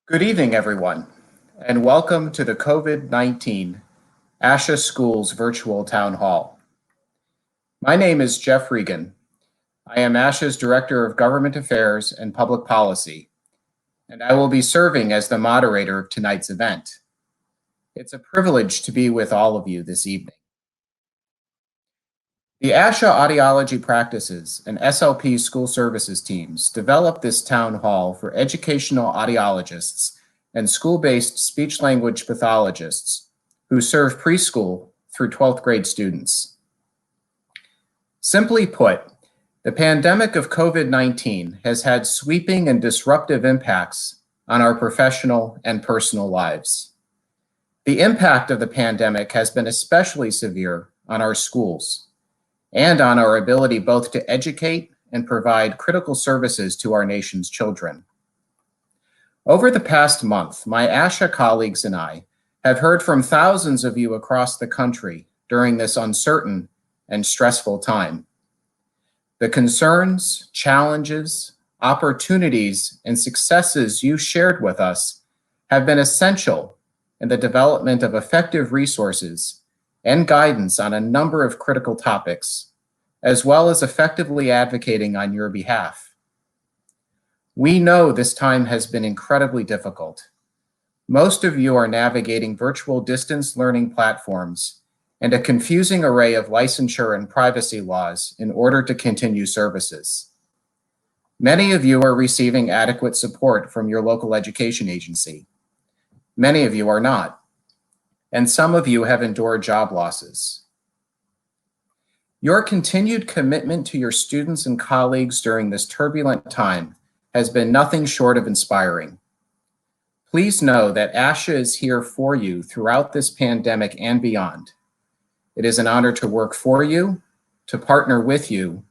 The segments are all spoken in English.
Good evening, everyone, and welcome to the COVID-19 ASHA Schools Virtual Town Hall. My name is Jeff Regan. I am ASHA's Director of Government Affairs and Public Policy, and I will be serving as the moderator of tonight's event. It's a privilege to be with all of you this evening. The ASHA Audiology Practices and SLP School Services teams developed this town hall for educational audiologists and school-based speech-language pathologists who serve preschool through 12th grade students. Simply put, the pandemic of COVID-19 has had sweeping and disruptive impacts on our professional and personal lives. The impact of the pandemic has been especially severe on our schools and on our ability both to educate and provide critical services to our nation's children. Over the past month, my ASHA colleagues and I have heard from thousands of you across the country during this uncertain and stressful time. The concerns, challenges, opportunities, and successes you shared with us have been essential in the development of effective resources and guidance on a number of critical topics, as well as effectively advocating on your behalf. We know this time has been incredibly difficult. Most of you are navigating virtual distance learning platforms and a confusing array of licensure and privacy laws in order to continue services. Many of you are receiving adequate support from your local education agency. Many of you are not, and some of you have endured job losses. Your continued commitment to your students and colleagues during this turbulent time has been nothing short of inspiring. Please know that ASHA is here for you throughout this pandemic and beyond. It is an honor to work for you, to partner with you,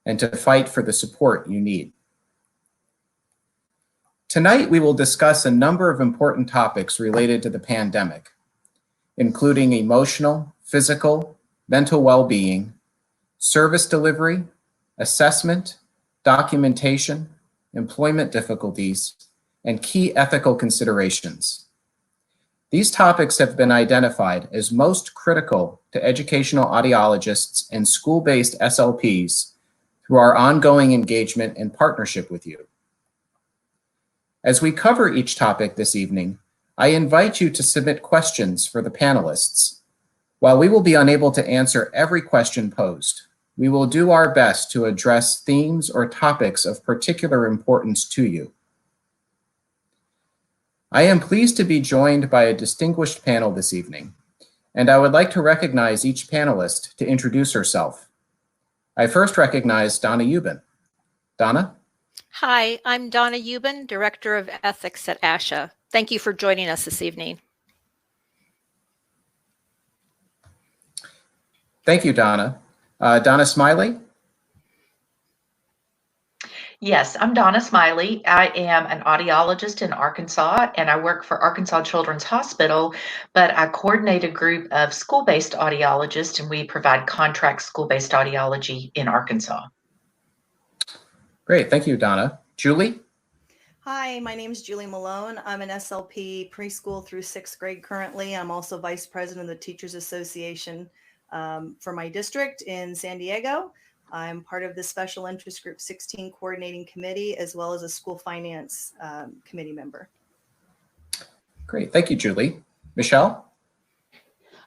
and to fight for the support you need. Tonight, we will discuss a number of important topics related to the pandemic, including emotional, physical, mental well-being, service delivery, assessment, documentation, employment difficulties, and key ethical considerations. These topics have been identified as most critical to educational audiologists and school-based SLPs through our ongoing engagement and partnership with you. As we cover each topic this evening, I invite you to submit questions for the panelists. While we will be unable to answer every question posed, we will do our best to address themes or topics of particular importance to you. I am pleased to be joined by a distinguished panel this evening, and I would like to recognize each panelist to introduce herself. I first recognize Donna Euben. Donna? Hi, I'm Donna Euben, Director of Ethics at ASHA. Thank you for joining us this evening. Thank you, Donna. Donna Smiley? Yes, I'm Donna Smiley. I am an audiologist in Arkansas, and I work for Arkansas Children's Hospital, but I coordinate a group of school-based audiologists, and we provide contract school-based audiology in Arkansas. Great, thank you, Donna. Julie? Hi, my name is Julie Malone. I'm an SLP preschool through 6th grade currently. I'm also Vice President of the Teachers Association for my district in San Diego. I'm part of the Special Interest Group 16 Coordinating Committee, as well as a School Finance Committee member. Great, thank you, Julie. Michele?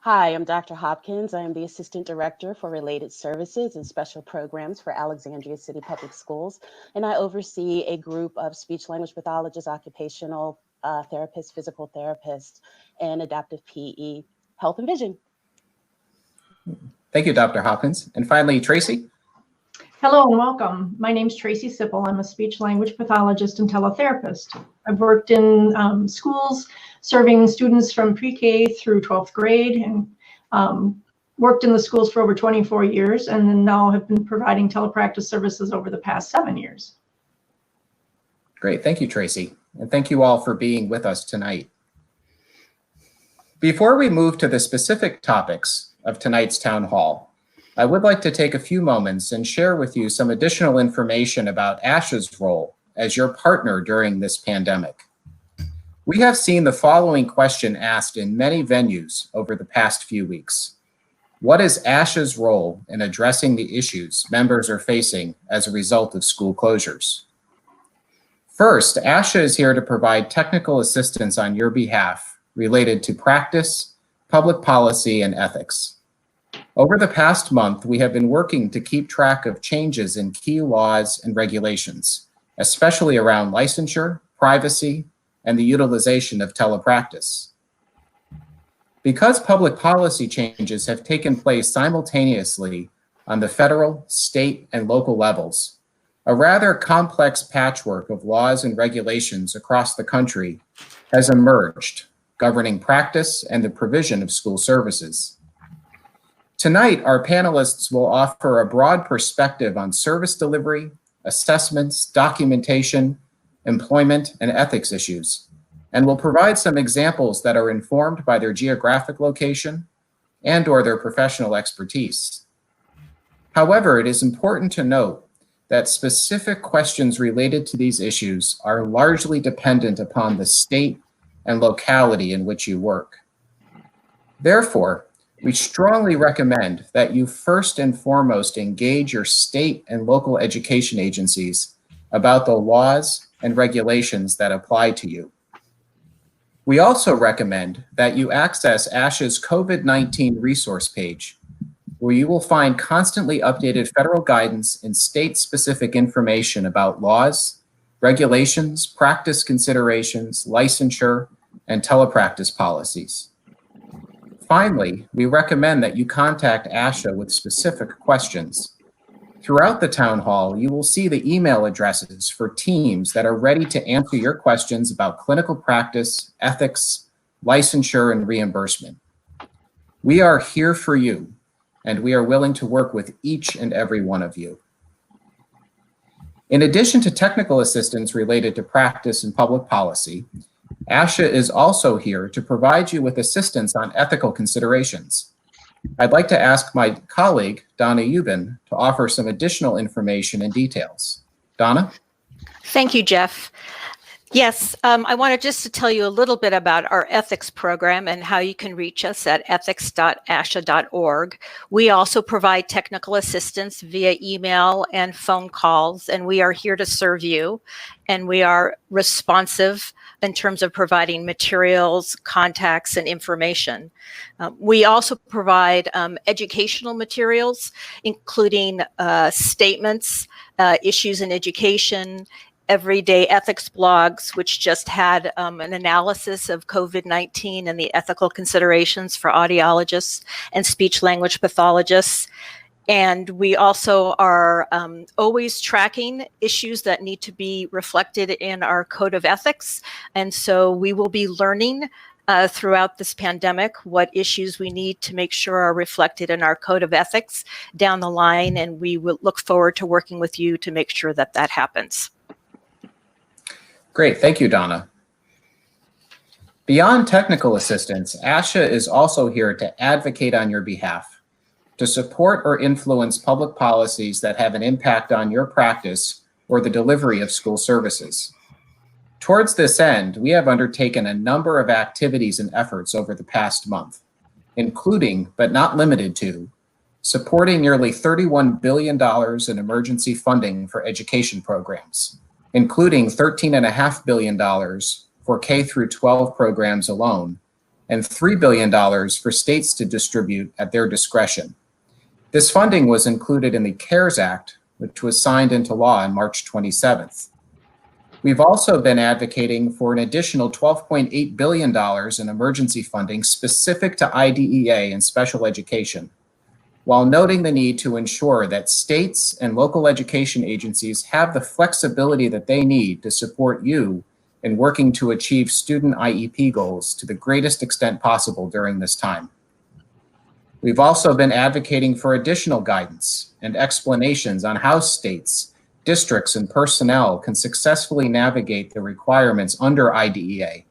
Hi, I'm Dr. Hopkins. I am the Assistant Director for Related Services and Special Programs for Alexandria City Public Schools, and I oversee a group of speech-language pathologists, occupational therapists, physical therapists, and adaptive PE, health and vision. Thank you, Dr. Hopkins. And finally, Tracy? Hello and welcome. My name is Tracy Sippl. I'm a speech-language pathologist and teletherapist. I've worked in schools serving students from pre-K through 12th grade and worked in the schools for over 24 years, and then now have been providing telepractice services over the past 7 years. Great, thank you, Tracy. And thank you all for being with us tonight. Before we move to the specific topics of tonight's town hall, I would like to take a few moments and share with you some additional information about ASHA's role as your partner during this pandemic. We have seen the following question asked in many venues over the past few weeks. What is ASHA's role in addressing the issues members are facing as a result of school closures? First, ASHA is here to provide technical assistance on your behalf related to practice, public policy, and ethics. Over the past month, we have been working to keep track of changes in key laws and regulations, especially around licensure, privacy, and the utilization of telepractice. Because public policy changes have taken place simultaneously on the federal, state, and local levels, a rather complex patchwork of laws and regulations across the country has emerged, governing practice and the provision of school services. Tonight, our panelists will offer a broad perspective on service delivery, assessments, documentation, employment, and ethics issues, and will provide some examples that are informed by their geographic location and/or their professional expertise. However, it is important to note that specific questions related to these issues are largely dependent upon the state and locality in which you work. Therefore, we strongly recommend that you first and foremost engage your state and local education agencies about the laws and regulations that apply to you. We also recommend that you access ASHA's COVID-19 resource page, where you will find constantly updated federal guidance and state-specific information about laws, regulations, practice considerations, licensure, and telepractice policies. Finally, we recommend that you contact ASHA with specific questions. Throughout the town hall, you will see the email addresses for teams that are ready to answer your questions about clinical practice, ethics, licensure, and reimbursement. We are here for you, and we are willing to work with each and every one of you. In addition to technical assistance related to practice and public policy, ASHA is also here to provide you with assistance on ethical considerations. I'd like to ask my colleague, Donna Euben, to offer some additional information and details. Donna? Thank you, Jeff. Yes, I wanted just to tell you a little bit about our ethics program and how you can reach us at ethics.asha.org. We also provide technical assistance via email and phone calls, and we are here to serve you. And we are responsive in terms of providing materials, contacts, and information. We also provide educational materials, including statements, issues in education, everyday ethics blogs, which just had an analysis of COVID-19 and the ethical considerations for audiologists and speech language pathologists. And we also are always tracking issues that need to be reflected in our code of ethics. And so we will be learning throughout this pandemic what issues we need to make sure are reflected in our code of ethics down the line. And we will look forward to working with you to make sure that that happens. Great, thank you, Donna. Beyond technical assistance, ASHA is also here to advocate on your behalf, to support or influence public policies that have an impact on your practice or the delivery of school services. Towards this end, we have undertaken a number of activities and efforts over the past month, including, but not limited to, supporting nearly $31 billion in emergency funding for education programs, including $13.5 billion for K through 12 programs alone, and $3 billion for states to distribute at their discretion. This funding was included in the CARES Act, which was signed into law on March 27th. We've also been advocating for an additional $12.8 billion in emergency funding specific to IDEA and special education, while noting the need to ensure that states and local education agencies have the flexibility that they need to support you in working to achieve student IEP goals to the greatest extent possible during this time. We've also been advocating for additional guidance and explanations on how states, districts, and personnel can successfully navigate the requirements under IDEA,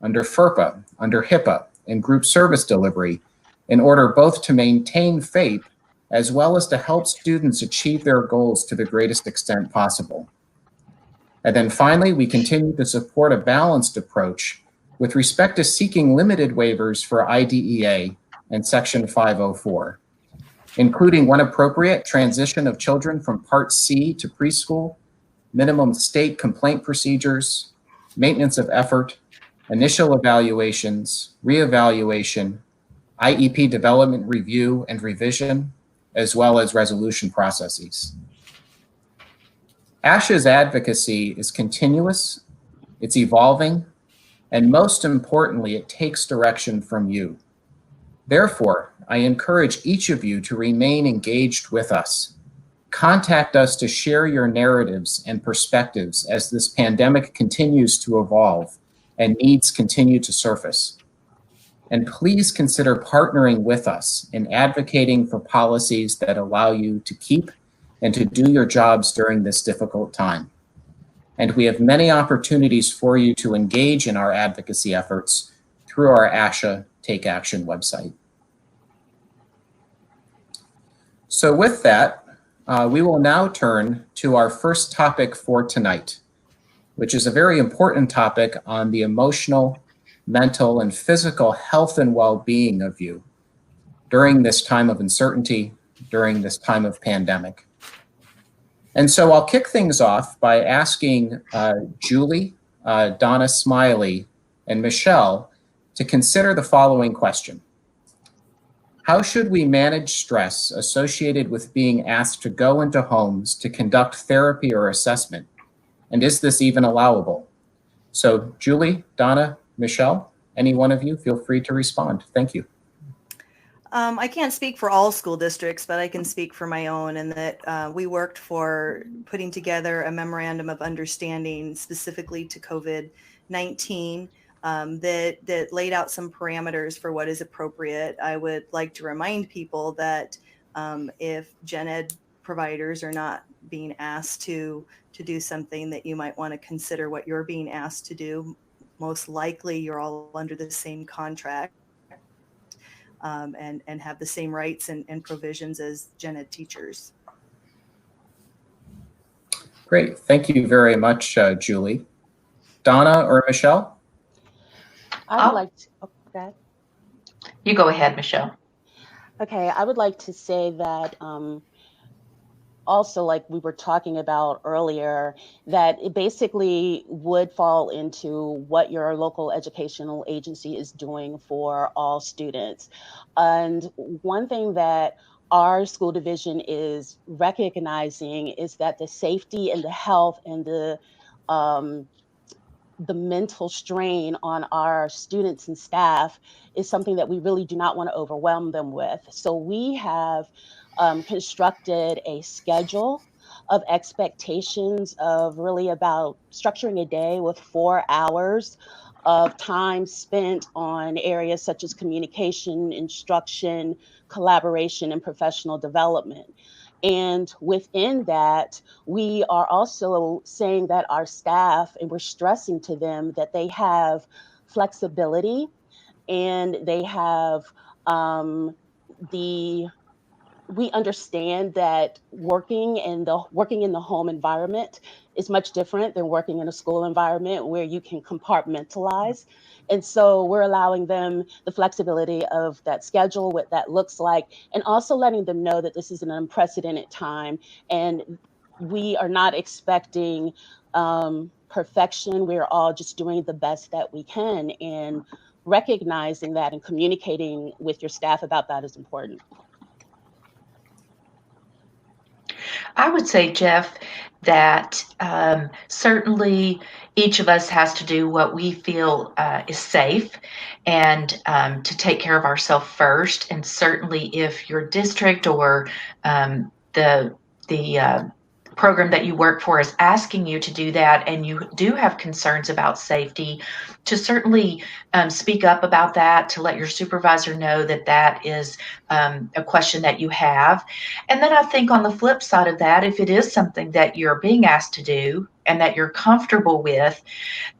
under FERPA, under HIPAA, and group service delivery in order both to maintain FAPE as well as to help students achieve their goals to the greatest extent possible. And then finally, we continue to support a balanced approach with respect to seeking limited waivers for IDEA and Section 504, including when appropriate, transition of children from Part C to preschool, minimum state complaint procedures, maintenance of effort, initial evaluations, reevaluation, IEP development review and revision, as well as resolution processes. ASHA's advocacy is continuous, it's evolving, and most importantly, it takes direction from you. Therefore, I encourage each of you to remain engaged with us. Contact us to share your narratives and perspectives as this pandemic continues to evolve and needs continue to surface. And please consider partnering with us in advocating for policies that allow you to keep and to do your jobs during this difficult time. And we have many opportunities for you to engage in our advocacy efforts through our ASHA Take Action website. So with that, we will now turn to our first topic for tonight, which is a very important topic on the emotional, mental, and physical health and well-being of you during this time of uncertainty, during this time of pandemic. And so I'll kick things off by asking Julie, Donna Smiley, and Michele to consider the following question. How should we manage stress associated with being asked to go into homes to conduct therapy or assessment? And is this even allowable? So Julie, Donna, Michele, any one of you, feel free to respond. Thank you. I can't speak for all school districts, but I can speak for my own, and that we worked for putting together a memorandum of understanding specifically to COVID-19 that laid out some parameters for what is appropriate. I would like to remind people that if gen ed providers are not being asked to do something, that you might want to consider what you're being asked to do. Most likely you're all under the same contract and have the same rights and provisions as gen ed teachers. Great, thank you very much, Julie. Donna or Michele? I would like to, oh, go ahead. You go ahead, Michele. Okay, I would like to say that also, like we were talking about earlier, that it basically would fall into what your local educational agency is doing for all students. And one thing that our school division is recognizing is that the safety and the health and the mental strain on our students and staff is something that we really do not want to overwhelm them with. So we have constructed a schedule of expectations of really about structuring a day with 4 hours of time spent on areas such as communication, instruction, collaboration, and professional development. And within that, we are also saying that our staff, and we're stressing to them that they have flexibility and they have we understand that working in the home environment is much different than working in a school environment where you can compartmentalize. And so we're allowing them the flexibility of that schedule, what that looks like, and also letting them know that this is an unprecedented time and we are not expecting perfection. We're all just doing the best that we can, and recognizing that and communicating with your staff about that is important. I would say, Jeff, that certainly each of us has to do what we feel is safe and to take care of ourselves first. And certainly if your district or the program that you work for is asking you to do that and you do have concerns about safety, to certainly speak up about that, to let your supervisor know that that is a question that you have. And then I think on the flip side of that, if it is something that you're being asked to do and that you're comfortable with,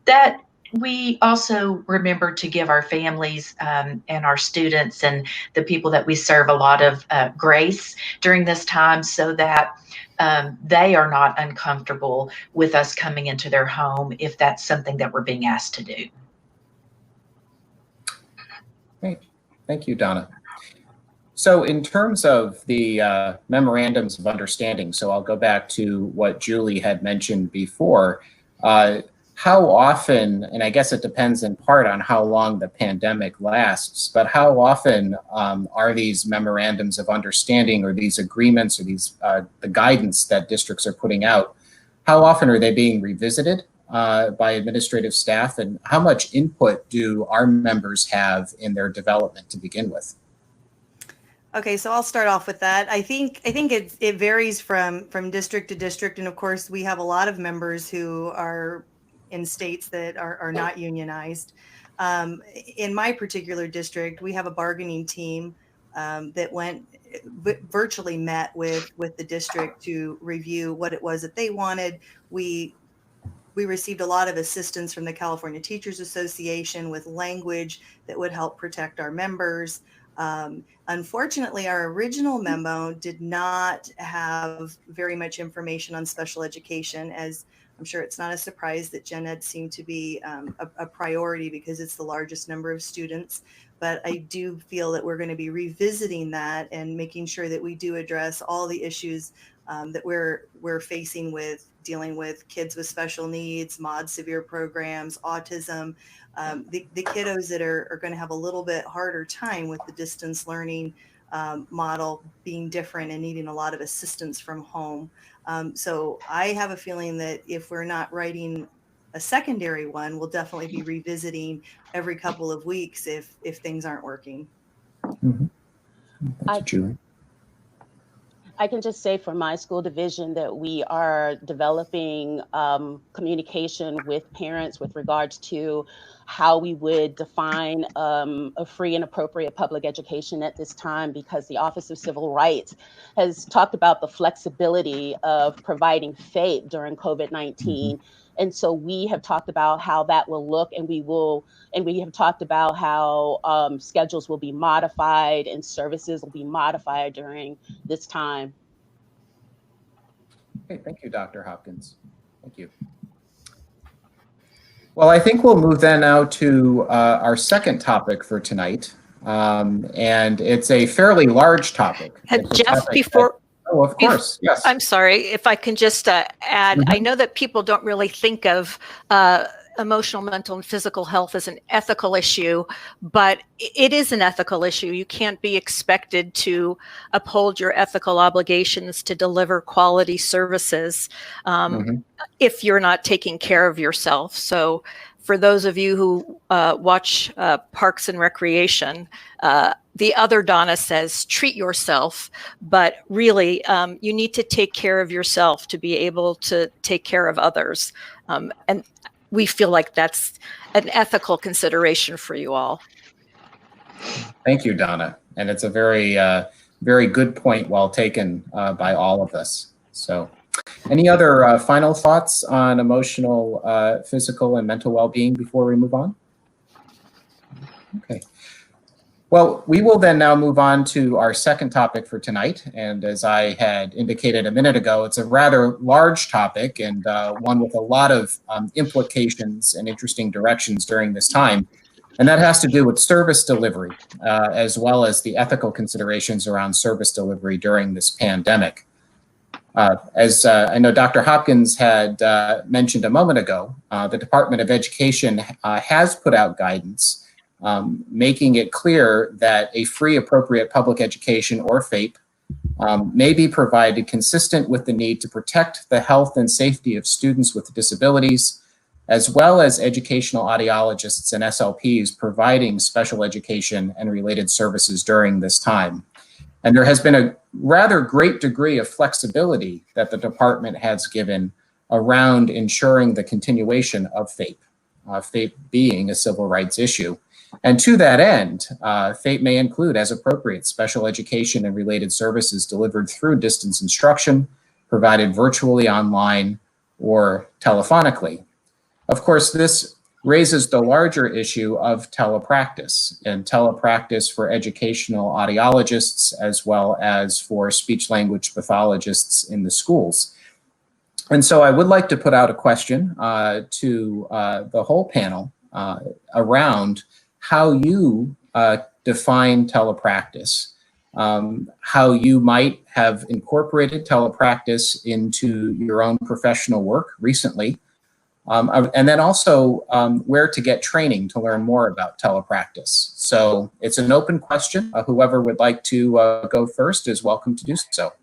that we also remember to give our families and our students and the people that we serve a lot of grace during this time, so that they are not uncomfortable with us coming into their home if that's something that we're being asked to do. Great. Thank you, Donna. So in terms of the memorandums of understanding, so I'll go back to what Julie had mentioned before. How often, and I guess it depends in part on how long the pandemic lasts, but how often are these memorandums of understanding or these agreements or these the guidance that districts are putting out, how often are they being revisited by administrative staff, and how much input do our members have in their development to begin with? Okay, so I'll start off with that. I think it varies from district to district, and of course we have a lot of members who are in states that are not unionized. In my particular district, we have a bargaining team that virtually met with the district to review what it was that they wanted. We received a lot of assistance from the California Teachers Association with language that would help protect our members. Unfortunately, our original memo did not have very much information on special education, as I'm sure it's not a surprise that gen ed seemed to be a priority because it's the largest number of students. But I do feel that we're going to be revisiting that and making sure that we do address all the issues that we're facing with dealing with kids with special needs, mod severe programs, autism, the kiddos that are going to have a little bit harder time with the distance learning model being different and needing a lot of assistance from home. So I have a feeling that if we're not writing a secondary one, we'll definitely be revisiting every couple of weeks if things aren't working. Mm-hmm. Thank you, Julie. I can just say for my school division that we are developing communication with parents with regards to how we would define a free and appropriate public education at this time, because the Office of Civil Rights has talked about the flexibility of providing FAPE during COVID-19. Mm-hmm. And so we have talked about how that will look, and we have talked about how schedules will be modified and services will be modified during this time. Okay, thank you, Dr. Hopkins. Thank you. Well, I think we'll move then now to our second topic for tonight. And it's a fairly large topic. Jeff, before... Oh, of course, yes. I'm sorry, if I can just add, mm-hmm. I know that people don't really think of emotional, mental, and physical health as an ethical issue, but it is an ethical issue. You can't be expected to uphold your ethical obligations to deliver quality services mm-hmm. if you're not taking care of yourself. So for those of you who watch Parks and Recreation, the other Donna says, treat yourself, but really you need to take care of yourself to be able to take care of others. And we feel like that's an ethical consideration for you all. Thank you, Donna. And it's a very, very good point, well taken by all of us. So any other final thoughts on emotional, physical, and mental well-being before we move on? Okay. Well, we will then now move on to our second topic for tonight. And as I had indicated a minute ago, it's a rather large topic and one with a lot of implications and interesting directions during this time. And that has to do with service delivery, as well as the ethical considerations around service delivery during this pandemic. As I know Dr. Hopkins had mentioned a moment ago, the Department of Education has put out guidance making it clear that a free, appropriate public education, or FAPE, may be provided consistent with the need to protect the health and safety of students with disabilities, as well as educational audiologists and SLPs providing special education and related services during this time. And there has been a rather great degree of flexibility that the department has given around ensuring the continuation of FAPE, FAPE being a civil rights issue. And to that end, FAPE may include, as appropriate, special education and related services delivered through distance instruction, provided virtually, online, or telephonically. Of course, this raises the larger issue of telepractice, and telepractice for educational audiologists as well as for speech-language pathologists in the schools. And so I would like to put out a question to the whole panel around how you define telepractice, how you might have incorporated telepractice into your own professional work recently, and then also where to get training to learn more about telepractice. So it's an open question. Whoever would like to go first is welcome to do so.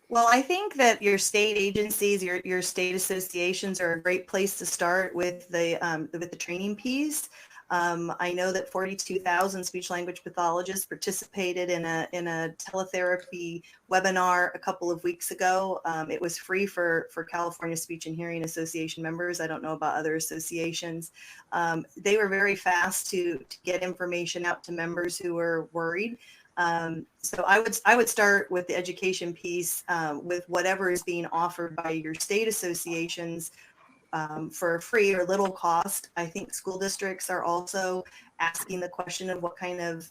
Well, I think that your state agencies, your state associations are a great place to start with the training piece. I know that 42,000 speech language pathologists participated in a teletherapy webinar a couple of weeks ago. It was free for California Speech and Hearing Association members. I don't know about other associations. They were very fast to get information out to members who were worried. So I would start with the education piece with whatever is being offered by your state associations for free or little cost. I think school districts are also asking the question of what kind of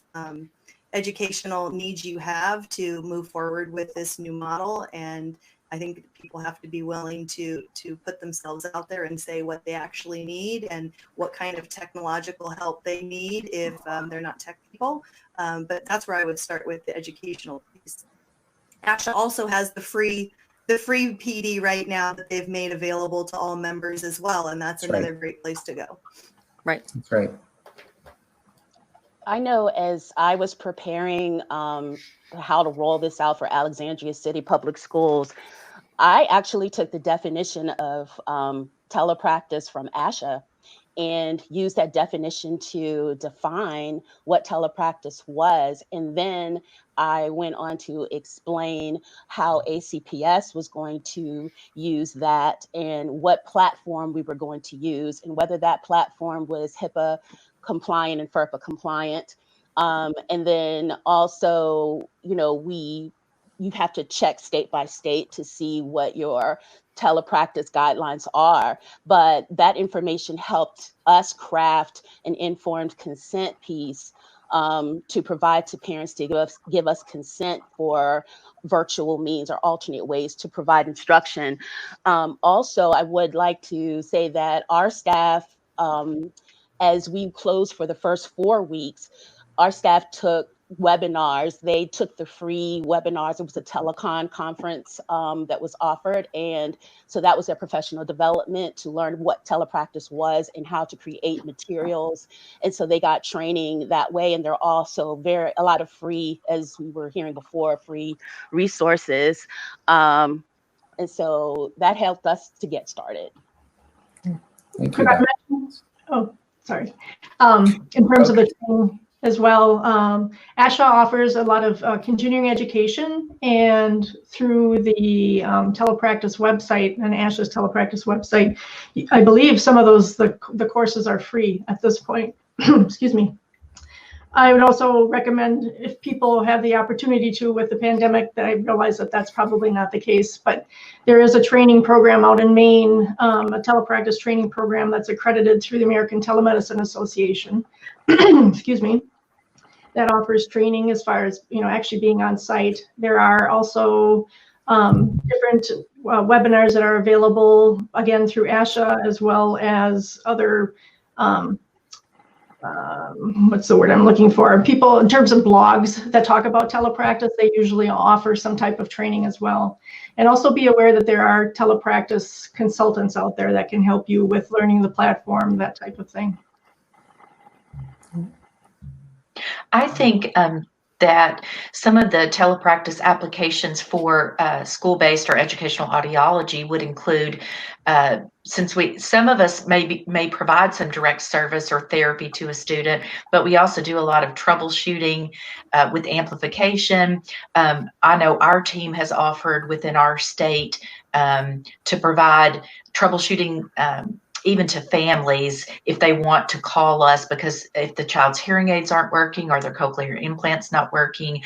educational needs you have to move forward with this new model. And I think people have to be willing to put themselves out there and say what they actually need and what kind of technological help they need if they're not tech people. But that's where I would start with the educational piece. ASHA also has the free PD right now that they've made available to all members as well, and that's another great place to go. Right. That's right. I know as I was preparing how to roll this out for Alexandria City Public Schools, I actually took the definition of telepractice from ASHA and used that definition to define what telepractice was. And then I went on to explain how ACPS was going to use that and what platform we were going to use and whether that platform was HIPAA compliant and FERPA compliant. And then also, you have to check state by state to see what your telepractice guidelines are. But that information helped us craft an informed consent piece to provide to parents to give us consent for virtual means or alternate ways to provide instruction. Also, I would like to say that our staff, as we closed for the first 4 weeks, our staff took webinars. They took the free webinars. It was a telecon conference that was offered. And so that was their professional development to learn what telepractice was and how to create materials. And so they got training that way. And there are also a lot of free, as we were hearing before, free resources. And so that helped us to get started. Thank you. Oh, sorry. In terms of the training as well, ASHA offers a lot of continuing education, and through the Telepractice website and ASHA's Telepractice website, I believe some of those, the courses are free at this point. Excuse me. I would also recommend, if people have the opportunity to with the pandemic, that I realize that that's probably not the case, but there is a training program out in Maine, a telepractice training program that's accredited through the American Telemedicine Association, excuse me, that offers training as far as, actually being on site. There are also different webinars that are available, again, through ASHA, as well as other what's the word I'm looking for? People, in terms of blogs that talk about telepractice, they usually offer some type of training as well. And also be aware that there are telepractice consultants out there that can help you with learning the platform, that type of thing. I think that some of the telepractice applications for school-based or educational audiology would include, since some of us may provide some direct service or therapy to a student, but we also do a lot of troubleshooting with amplification. I know our team has offered within our state to provide troubleshooting even to families if they want to call us, because if the child's hearing aids aren't working or their cochlear implants not working,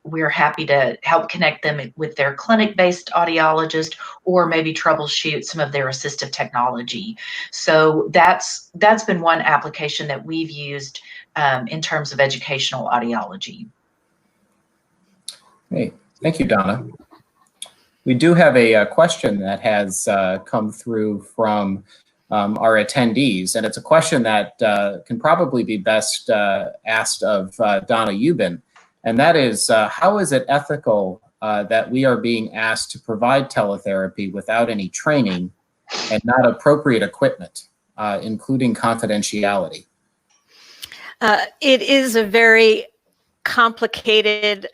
we're happy to help connect them with their clinic-based audiologist or maybe troubleshoot some of their assistive technology. So that's been one application that we've used in terms of educational audiology. Hey, thank you, Donna. We do have a question that has come through from our attendees. And it's a question that can probably be best asked of Donna Euben. And that is, how is it ethical that we are being asked to provide teletherapy without any training and not appropriate equipment, including confidentiality? It is a very complicated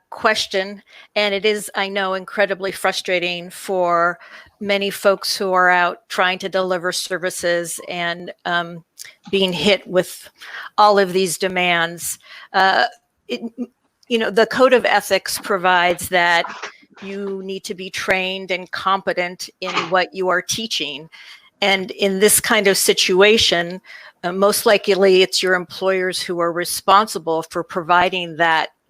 question, and it is, I know, incredibly frustrating for many folks who are out trying to deliver services and being hit with all of these demands. The Code of Ethics provides that you need to be trained and competent in what you are teaching. And in this kind of situation, most likely it's your employers who are responsible for providing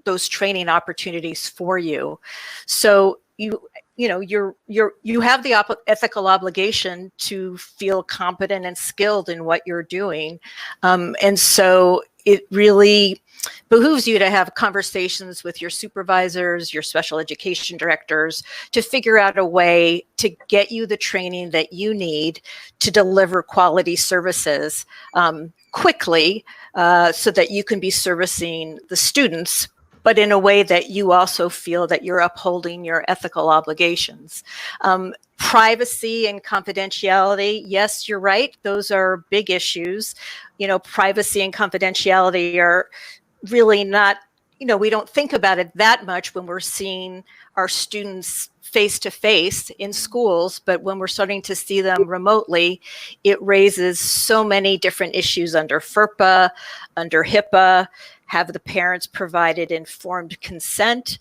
those training opportunities for you. So you have the ethical obligation to feel competent and skilled in what you're doing. And so it really behooves you to have conversations with your supervisors, your special education directors, to figure out a way to get you the training that you need to deliver quality services quickly, so that you can be servicing the students, but in a way that you also feel that you're upholding your ethical obligations. Privacy and confidentiality, yes, you're right. Those are big issues. Privacy and confidentiality are really not, we don't think about it that much when we're seeing our students face to face in schools, but when we're starting to see them remotely, it raises so many different issues under FERPA, under HIPAA. Have the parents provided informed consent?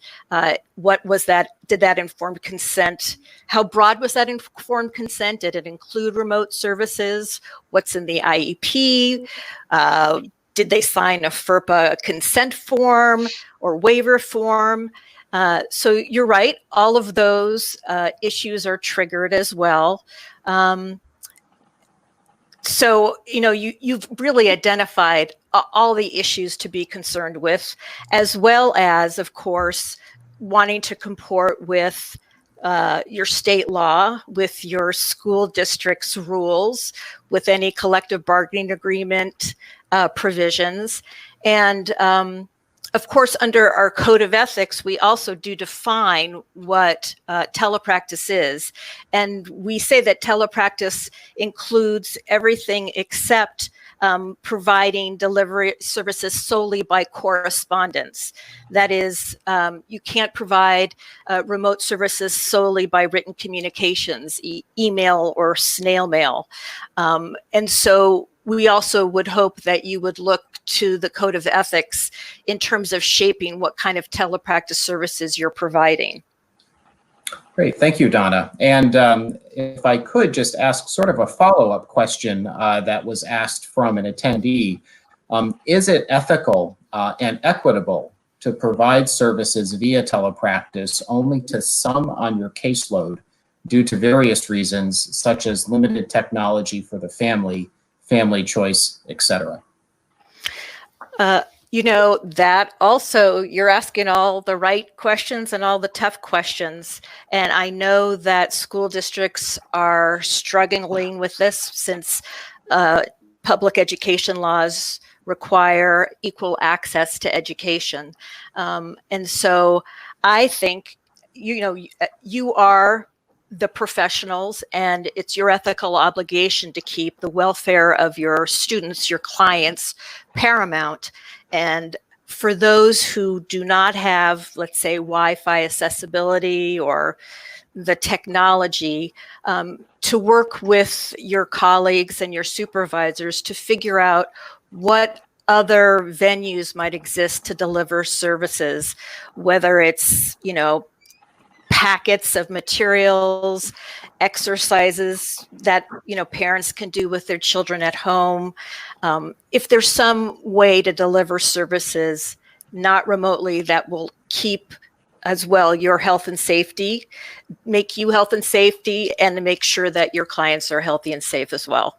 What was that? Did that informed consent, how broad was that informed consent? Did it include remote services? What's in the IEP? Did they sign a FERPA consent form or waiver form? So you're right, all of those issues are triggered as well. So, you've really identified all the issues to be concerned with, as well as, of course, wanting to comport with your state law, with your school district's rules, with any collective bargaining agreement provisions. And of course, under our Code of Ethics, we also do define what telepractice is. And we say that telepractice includes everything except providing delivery services solely by correspondence. That is, you can't provide remote services solely by written communications, email or snail mail. And so we also would hope that you would look to the Code of Ethics in terms of shaping what kind of telepractice services you're providing. Great, thank you, Donna. And if I could just ask sort of a follow-up question that was asked from an attendee. Is it ethical and equitable to provide services via telepractice only to some on your caseload due to various reasons, such as limited technology for the family choice, etc.? That also, you're asking all the right questions and all the tough questions. And I know that school districts are struggling with this since public education laws require equal access to education. And so I think, you are the professionals, and it's your ethical obligation to keep the welfare of your students, your clients, paramount. And for those who do not have, let's say, Wi-Fi accessibility or the technology, to work with your colleagues and your supervisors to figure out what other venues might exist to deliver services, whether it's, packets of materials, exercises that parents can do with their children at home. If there's some way to deliver services not remotely that will keep as well your health and safety, make you health and safety, and to make sure that your clients are healthy and safe as well.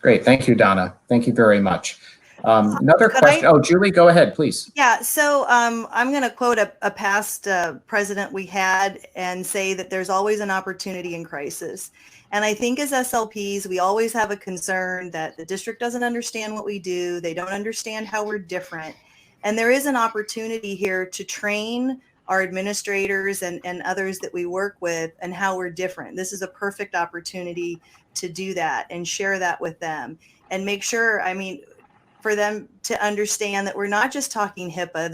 Great, thank you, Donna. Thank you very much. Another question. Oh, Julie, go ahead, please. Yeah, so I'm going to quote a past president we had and say that there's always an opportunity in crisis. And I think as SLPs, we always have a concern that the district doesn't understand what we do. They don't understand how we're different. And there is an opportunity here to train our administrators and others that we work with and how we're different. This is a perfect opportunity to do that and share that with them and make sure, I mean, for them to understand that we're not just talking HIPAA.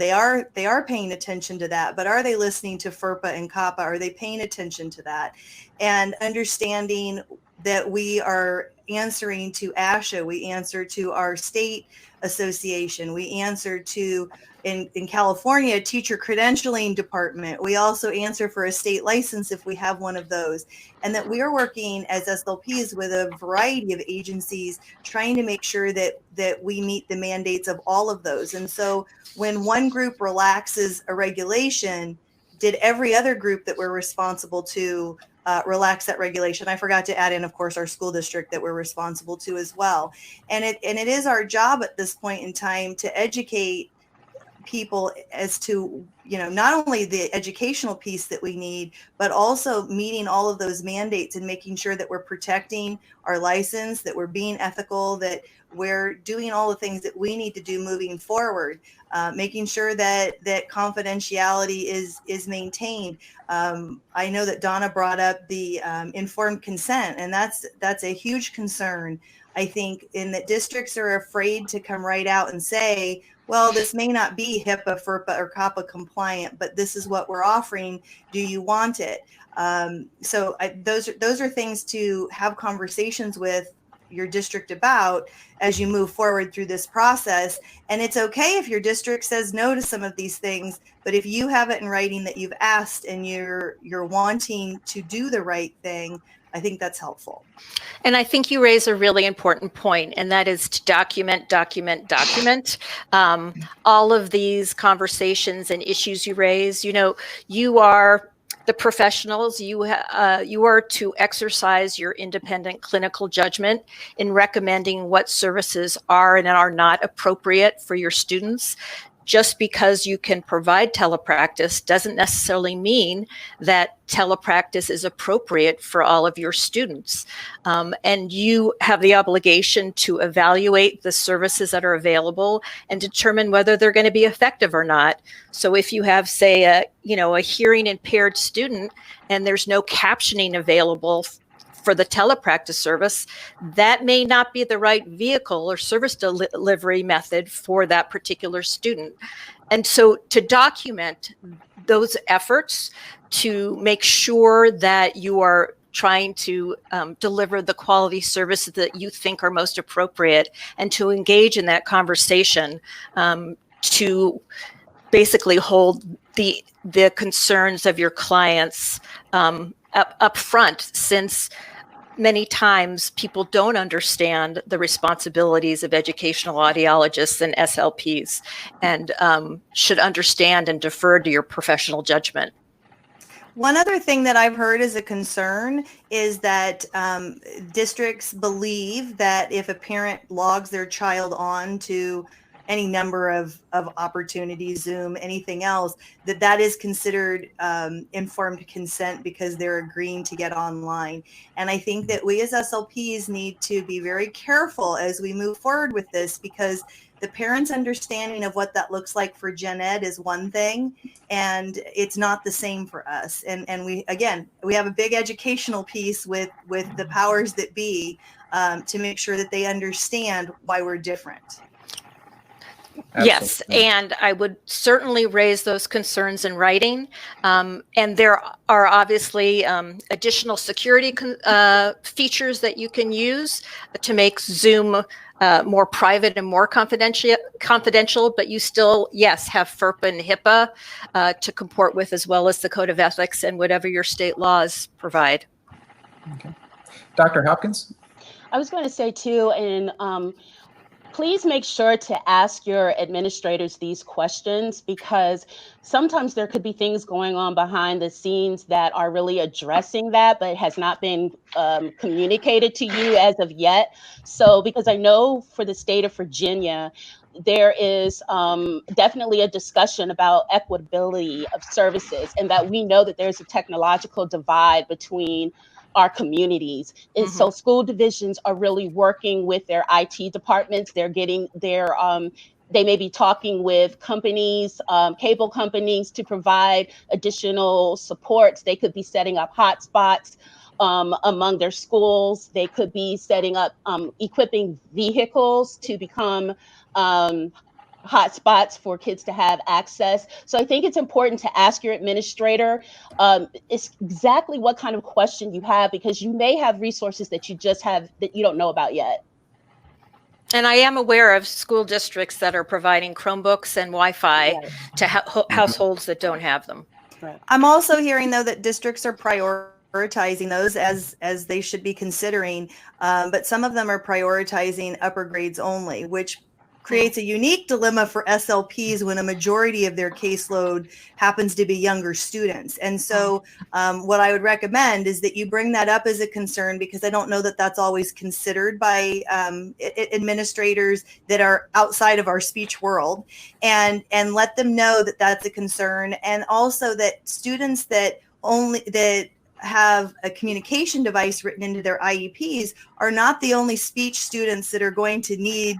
They are paying attention to that, but are they listening to FERPA and COPPA? Are they paying attention to that? And understanding that we are answering to ASHA, we answer to our state association, we answer to, in California, teacher credentialing department. We also answer for a state license if we have one of those. And that we are working as SLPs with a variety of agencies trying to make sure that we meet the mandates of all of those. And so when one group relaxes a regulation, did every other group that we're responsible to relax that regulation? I forgot to add in, of course, our school district that we're responsible to as well. And it is our job at this point in time to educate people as to, you know, not only the educational piece that we need, but also meeting all of those mandates and making sure that we're protecting our license, that we're being ethical, that we're doing all the things that we need to do moving forward, making sure that confidentiality is maintained. I know that Donna brought up the informed consent, and that's a huge concern, I think, in that districts are afraid to come right out and say, well, this may not be HIPAA, FERPA, or COPPA compliant, but this is what we're offering. Do you want it? So those are things to have conversations with your district about as you move forward through this process. And it's okay if your district says no to some of these things, but if you have it in writing that you've asked and you're wanting to do the right thing, I think that's helpful. And I think you raise a really important point, and that is to document all of these conversations and issues you raise. You know, you are the professionals. You are to exercise your independent clinical judgment in recommending what services are and are not appropriate for your students. Just because you can provide telepractice doesn't necessarily mean that telepractice is appropriate for all of your students. And you have the obligation to evaluate the services that are available and determine whether they're going to be effective or not. So if you have, say, a hearing impaired student and there's no captioning available for the telepractice service, that may not be the right vehicle or service delivery method for that particular student. And so to document those efforts to make sure that you are trying to deliver the quality services that you think are most appropriate, and to engage in that conversation to basically hold the concerns of your clients up front, since many times people don't understand the responsibilities of educational audiologists and SLPs, and should understand and defer to your professional judgment. One other thing that I've heard as a concern is that districts believe that if a parent logs their child on to any number of opportunities, Zoom, anything else, that is considered informed consent because they're agreeing to get online. And I think that we as SLPs need to be very careful as we move forward with this, because the parents' understanding of what that looks like for gen ed is one thing, and it's not the same for us. And we have a big educational piece with the powers that be to make sure that they understand why we're different. Absolutely. Yes, and I would certainly raise those concerns in writing. And there are obviously additional security features that you can use to make Zoom more private and more confidential, but you still, yes, have FERPA and HIPAA to comport with, as well as the Code of Ethics and whatever your state laws provide. Okay. Dr. Hopkins? I was going to say too, and please make sure to ask your administrators these questions, because sometimes there could be things going on behind the scenes that are really addressing that, but has not been communicated to you as of yet. So, because I know for the state of Virginia, there is definitely a discussion about equitability of services, and that we know that there's a technological divide between our communities. And so school divisions are really working with their IT departments. They're getting their, they may be talking with companies, cable companies, to provide additional supports. They could be setting up hotspots among their schools. They could be setting up, equipping vehicles to become hotspots for kids to have access. So I think it's important to ask your administrator it's exactly what kind of question you have, because you may have resources that you just have that you don't know about yet. And I am aware of school districts that are providing Chromebooks and Wi-Fi to households that don't have them. Right. I'm also hearing, though, that districts are prioritizing those as they should be considering, but some of them are prioritizing upper grades only, which creates a unique dilemma for SLPs when a majority of their caseload happens to be younger students. And so what I would recommend is that you bring that up as a concern, because I don't know that that's always considered by administrators that are outside of our speech world, and let them know that that's a concern. And also that students that have a communication device written into their IEPs are not the only speech students that are going to need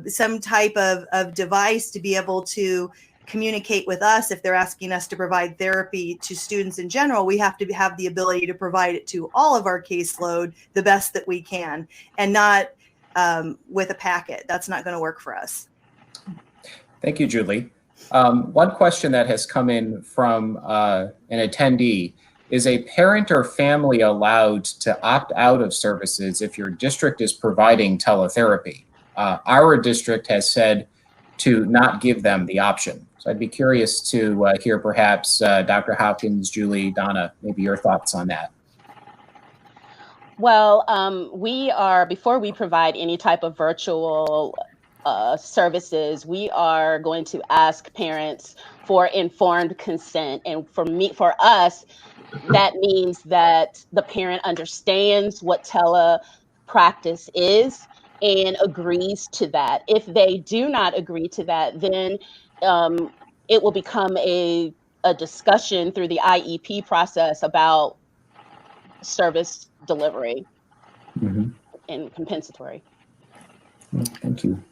some type of device to be able to communicate with us. If they're asking us to provide therapy to students in general, we have to have the ability to provide it to all of our caseload the best that we can, and not with a packet. That's not going to work for us. Thank you, Julie. One question that has come in from an attendee: is a parent or family allowed to opt out of services if your district is providing teletherapy? Our district has said to not give them the option. So I'd be curious to hear perhaps Dr. Hopkins, Julie, Donna, maybe your thoughts on that. Well, before we provide any type of virtual services, we are going to ask parents for informed consent. And for us, that means that the parent understands what telepractice is and agrees to that. If they do not agree to that, then it will become a discussion through the IEP process about service delivery and compensatory. Thank you.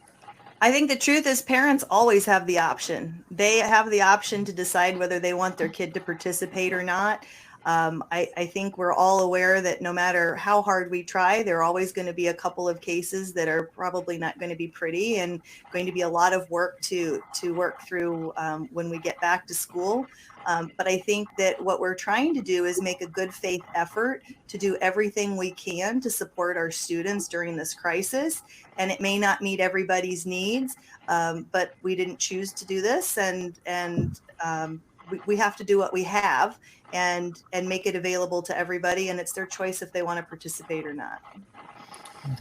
I think the truth is parents always have the option. They have the option to decide whether they want their kid to participate or not. I think we're all aware that no matter how hard we try, there are always going to be a couple of cases that are probably not going to be pretty, and going to be a lot of work to work through when we get back to school. But I think that what we're trying to do is make a good faith effort to do everything we can to support our students during this crisis. And it may not meet everybody's needs, but we didn't choose to do this, and we have to do what we have and make it available to everybody. And it's their choice if they want to participate or not.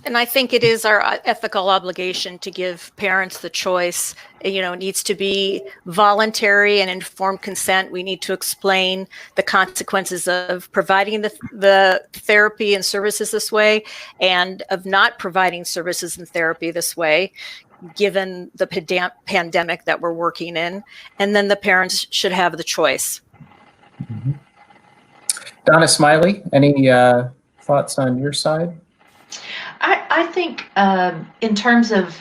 And I think it is our ethical obligation to give parents the choice. You know, it needs to be voluntary and informed consent. We need to explain the consequences of providing the therapy and services this way, and of not providing services and therapy this way, given the pandemic that we're working in. And then the parents should have the choice. Donna Smiley, any thoughts on your side? I think in terms of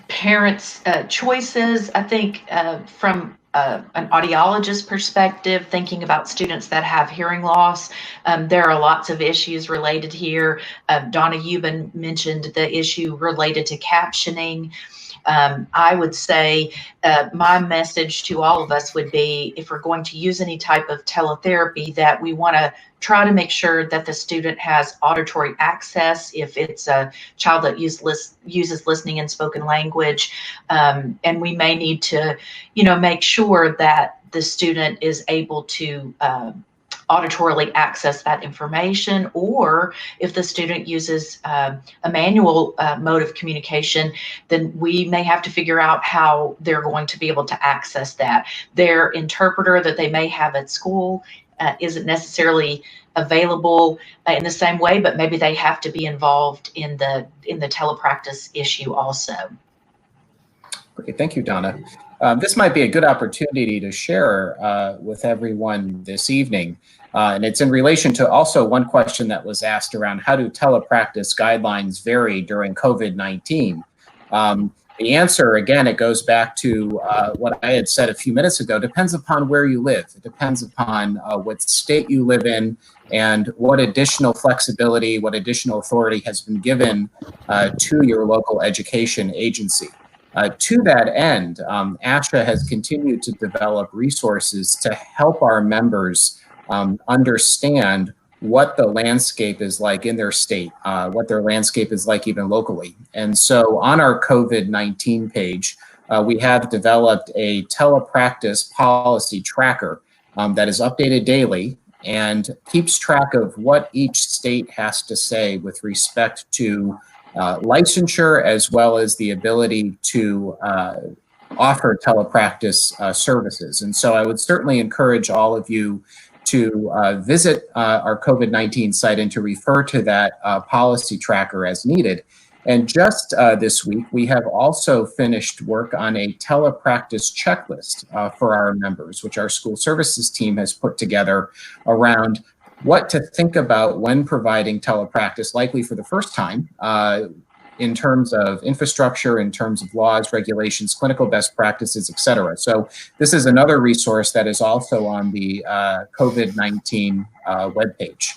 parents' choices, I think from an audiologist perspective, thinking about students that have hearing loss, there are lots of issues related here. Donna Euben mentioned the issue related to captioning. I would say my message to all of us would be, if we're going to use any type of teletherapy, that we want to try to make sure that the student has auditory access if it's a child that uses listening and spoken language. And we may need to, make sure that the student is able to auditorily access that information, or if the student uses a manual mode of communication, then we may have to figure out how they're going to be able to access that. Their interpreter that they may have at school isn't necessarily available in the same way, but maybe they have to be involved in the telepractice issue also. Great, thank you, Donna. This might be a good opportunity to share with everyone this evening. And it's in relation to also one question that was asked around how do telepractice guidelines vary during COVID-19? The answer, again, it goes back to what I had said a few minutes ago, depends upon where you live. It depends upon what state you live in and what additional flexibility, what additional authority has been given to your local education agency. To that end, ASHA has continued to develop resources to help our members understand what the landscape is like in their state, what their landscape is like even locally. And so on our COVID-19 page, we have developed a telepractice policy tracker that is updated daily and keeps track of what each state has to say with respect to licensure, as well as the ability to offer telepractice services. And so I would certainly encourage all of you to visit our COVID-19 site and to refer to that policy tracker as needed. And just this week, we have also finished work on a telepractice checklist for our members, which our school services team has put together around what to think about when providing telepractice, likely for the first time, in terms of infrastructure, in terms of laws, regulations, clinical best practices, et cetera. So this is another resource that is also on the COVID-19 webpage.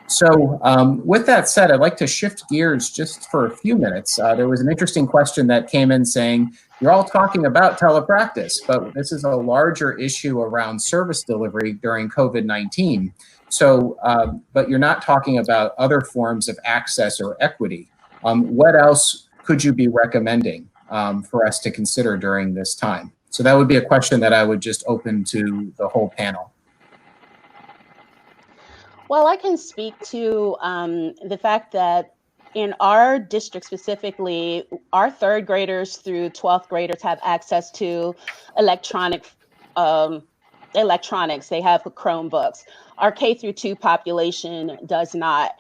So with that said, I'd like to shift gears just for a few minutes. There was an interesting question that came in saying, you're all talking about telepractice, but this is a larger issue around service delivery during COVID-19. So, but you're not talking about other forms of access or equity. What else could you be recommending for us to consider during this time? So that would be a question that I would just open to the whole panel. Well, I can speak to the fact that in our district specifically, our third graders through 12th graders have access to electronics. They have Chromebooks. Our K through 2 population does not.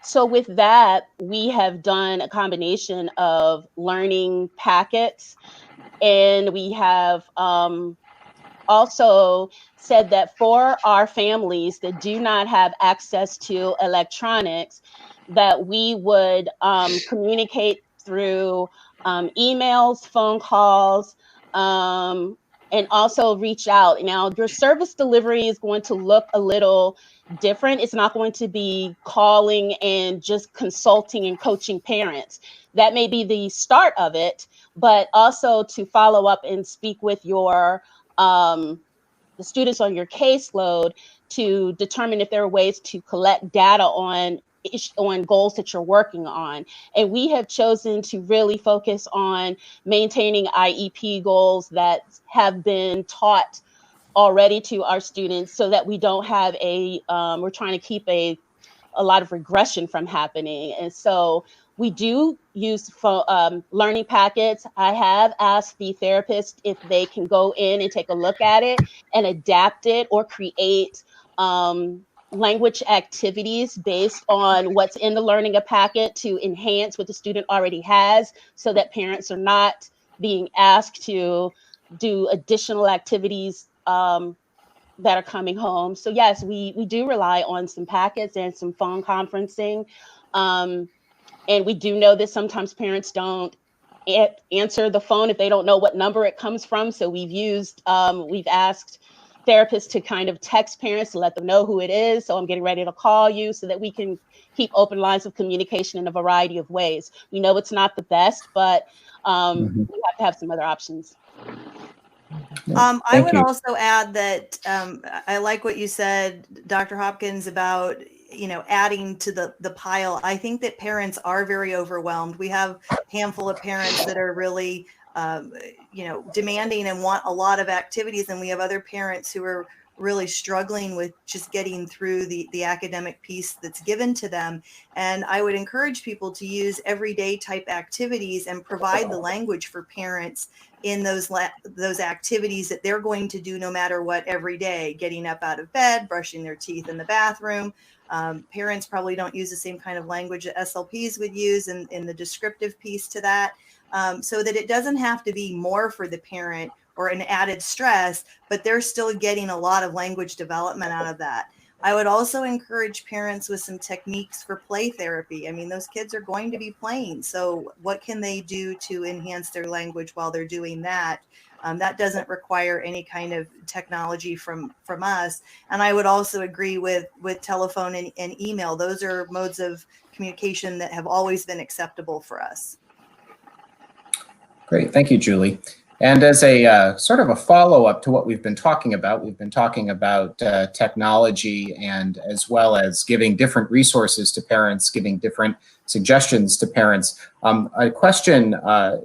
So with that, we have done a combination of learning packets, and we have also said that for our families that do not have access to electronics, that we would communicate through emails, phone calls, and also reach out. Now, your service delivery is going to look a little different. It's not going to be calling and just consulting and coaching parents. That may be the start of it, but also to follow up and speak with your the students on your caseload to determine if there are ways to collect data on goals that you're working on. And we have chosen to really focus on maintaining IEP goals that have been taught already to our students so that we don't have we're trying to keep a lot of regression from happening. And so we do use learning packets. I have asked the therapist if they can go in and take a look at it and adapt it or create language activities based on what's in the learning packet to enhance what the student already has, so that parents are not being asked to do additional activities that are coming home. So yes, we do rely on some packets and some phone conferencing. And we do know that sometimes parents don't answer the phone if they don't know what number it comes from. So we've asked therapists to kind of text parents to let them know who it is. So I'm getting ready to call you, so that we can keep open lines of communication in a variety of ways. We know it's not the best, but we have to have some other options. I would also add that I like what you said, Dr. Hopkins, about adding to the pile. I think that parents are very overwhelmed. We have a handful of parents that are really demanding and want a lot of activities, and we have other parents who are really struggling with just getting through the academic piece that's given to them. And I would encourage people to use everyday type activities and provide the language for parents in those activities that they're going to do no matter what every day, getting up out of bed, brushing their teeth in the bathroom. Parents probably don't use the same kind of language that SLPs would use in the descriptive piece to that, so that it doesn't have to be more for the parent or an added stress, but they're still getting a lot of language development out of that. I would also encourage parents with some techniques for play therapy. I mean, those kids are going to be playing. So what can they do to enhance their language while they're doing that? That doesn't require any kind of technology from us. And I would also agree with telephone and email. Those are modes of communication that have always been acceptable for us. Great, thank you, Julie. And as a sort of a follow-up to what we've been talking about technology and as well as giving different resources to parents, giving different suggestions to parents. A question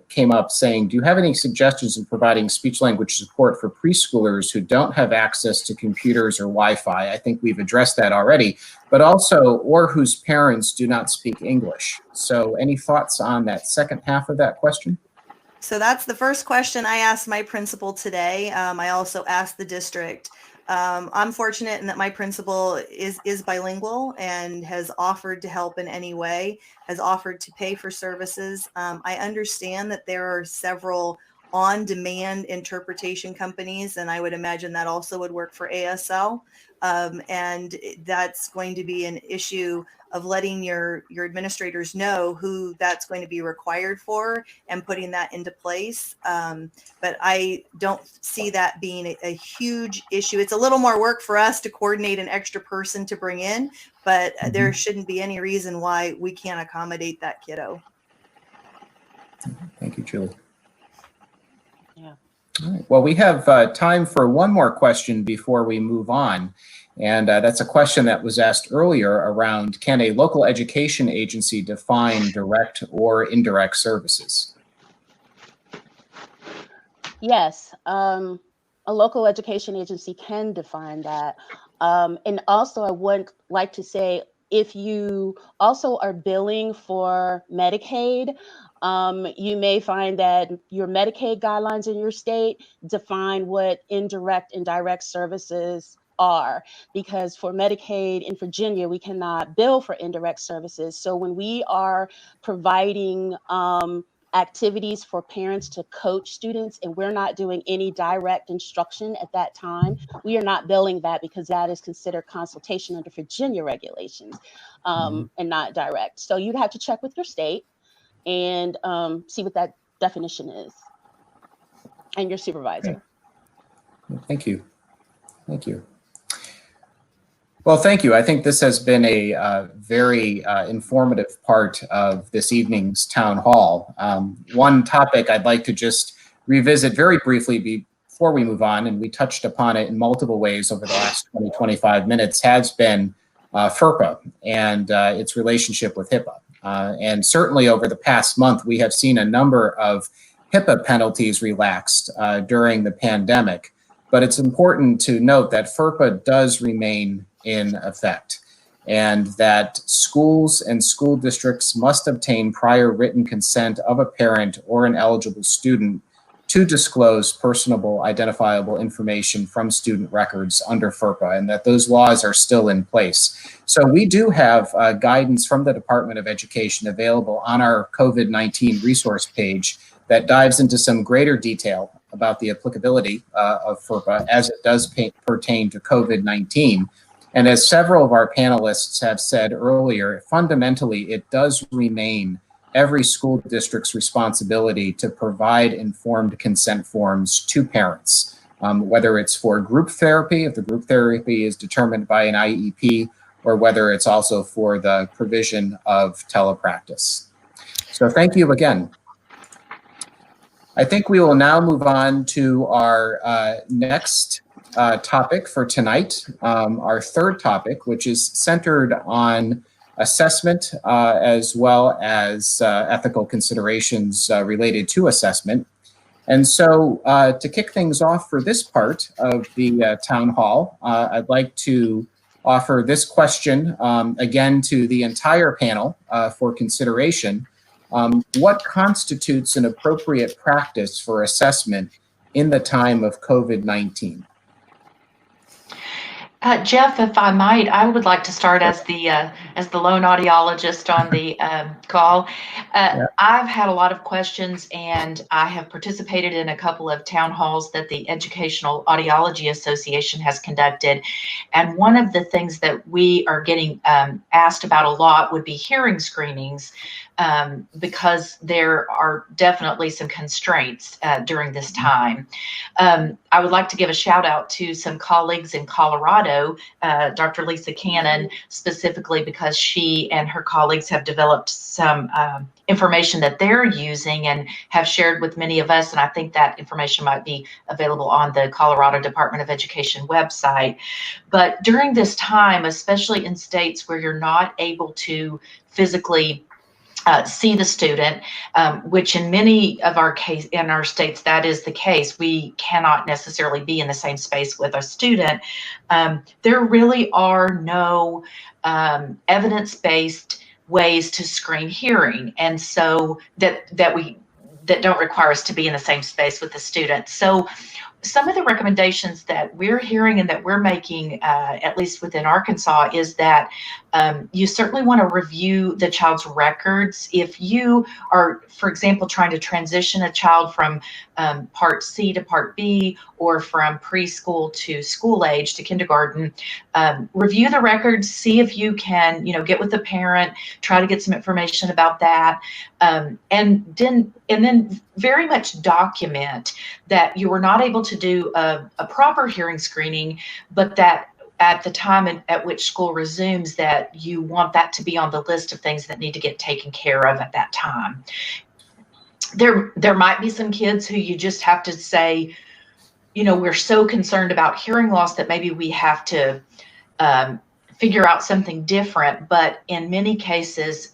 came up saying, do you have any suggestions in providing speech-language support for preschoolers who don't have access to computers or Wi-Fi? I think we've addressed that already, but also, or whose parents do not speak English. So any thoughts on that second half of that question? So that's the first question I asked my principal today. I also asked the district. I'm fortunate in that my principal is bilingual and has offered to help in any way, has offered to pay for services. I understand that there are several on-demand interpretation companies, and I would imagine that also would work for ASL. And that's going to be an issue of letting your administrators know who that's going to be required for and putting that into place. But I don't see that being a huge issue. It's a little more work for us to coordinate an extra person to bring in, but there shouldn't be any reason why we can't accommodate that kiddo. Thank you, Julie. Yeah. All right. Well, we have time for one more question before we move on. And that's a question that was asked earlier around, can a local education agency define direct or indirect services? Yes, a local education agency can define that. And also I would like to say, if you also are billing for Medicaid, you may find that your Medicaid guidelines in your state define what indirect and direct services are, because for Medicaid in Virginia, we cannot bill for indirect services. So when we are providing activities for parents to coach students and we're not doing any direct instruction at that time, we are not billing that because that is considered consultation under Virginia regulations and not direct. So you'd have to check with your state and see what that definition is and your supervisor. Okay. Thank you. Thank you. Well, thank you. I think this has been a very informative part of this evening's town hall. One topic I'd like to just revisit very briefly before we move on, and we touched upon it in multiple ways over the last 20-25 minutes, has been FERPA and its relationship with HIPAA. And certainly over the past month, we have seen a number of HIPAA penalties relaxed during the pandemic. But it's important to note that FERPA does remain in effect, and that schools and school districts must obtain prior written consent of a parent or an eligible student to disclose personable identifiable information from student records under FERPA, and that those laws are still in place. So we do have guidance from the Department of Education available on our COVID-19 resource page that dives into some greater detail about the applicability of FERPA as it does pertain to COVID-19. And as several of our panelists have said earlier, fundamentally, it does remain every school district's responsibility to provide informed consent forms to parents, whether it's for group therapy, if the group therapy is determined by an IEP, or whether it's also for the provision of telepractice. So thank you again. I think we will now move on to our next topic for tonight, our third topic, which is centered on assessment as well as ethical considerations related to assessment. And so to kick things off for this part of the town hall, I'd like to offer this question again to the entire panel for consideration. What constitutes an appropriate practice for assessment in the time of COVID-19? Jeff, if I might, I would like to start as the lone audiologist on the call. I've had a lot of questions, and I have participated in a couple of town halls that the Educational Audiology Association has conducted. And one of the things that we are getting asked about a lot would be hearing screenings, because there are definitely some constraints during this time. I would like to give a shout out to some colleagues in Colorado, Dr. Lisa Cannon, specifically because she and her colleagues have developed some information that they're using and have shared with many of us. And I think that information might be available on the Colorado Department of Education website. But during this time, especially in states where you're not able to physically see the student, which in many of our states, that is the case. We cannot necessarily be in the same space with a student. There really are no evidence-based ways to screen hearing, and so that don't require us to be in the same space with the student. So some of the recommendations that we're hearing and that we're making, at least within Arkansas, is that you certainly want to review the child's records. If you are, for example, trying to transition a child from Part C to Part B, or from preschool to school age to kindergarten, review the records, see if you can, get with the parent, try to get some information about that, and then very much document that you were not able to do a proper hearing screening, but that at the time at which school resumes, that you want that to be on the list of things that need to get taken care of at that time. There might be some kids who you just have to say, we're so concerned about hearing loss that maybe we have to figure out something different. But in many cases,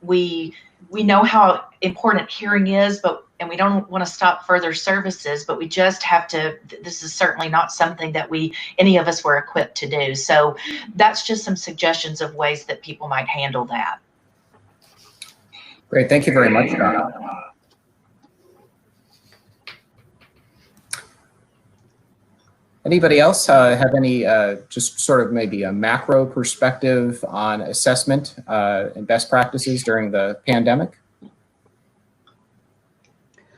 we know how important hearing is, and we don't want to stop further services, but we just have to, this is certainly not something that any of us were equipped to do. So that's just some suggestions of ways that people might handle that. Great, thank you very much, Donna. Anybody else have any just sort of maybe a macro perspective on assessment and best practices during the pandemic?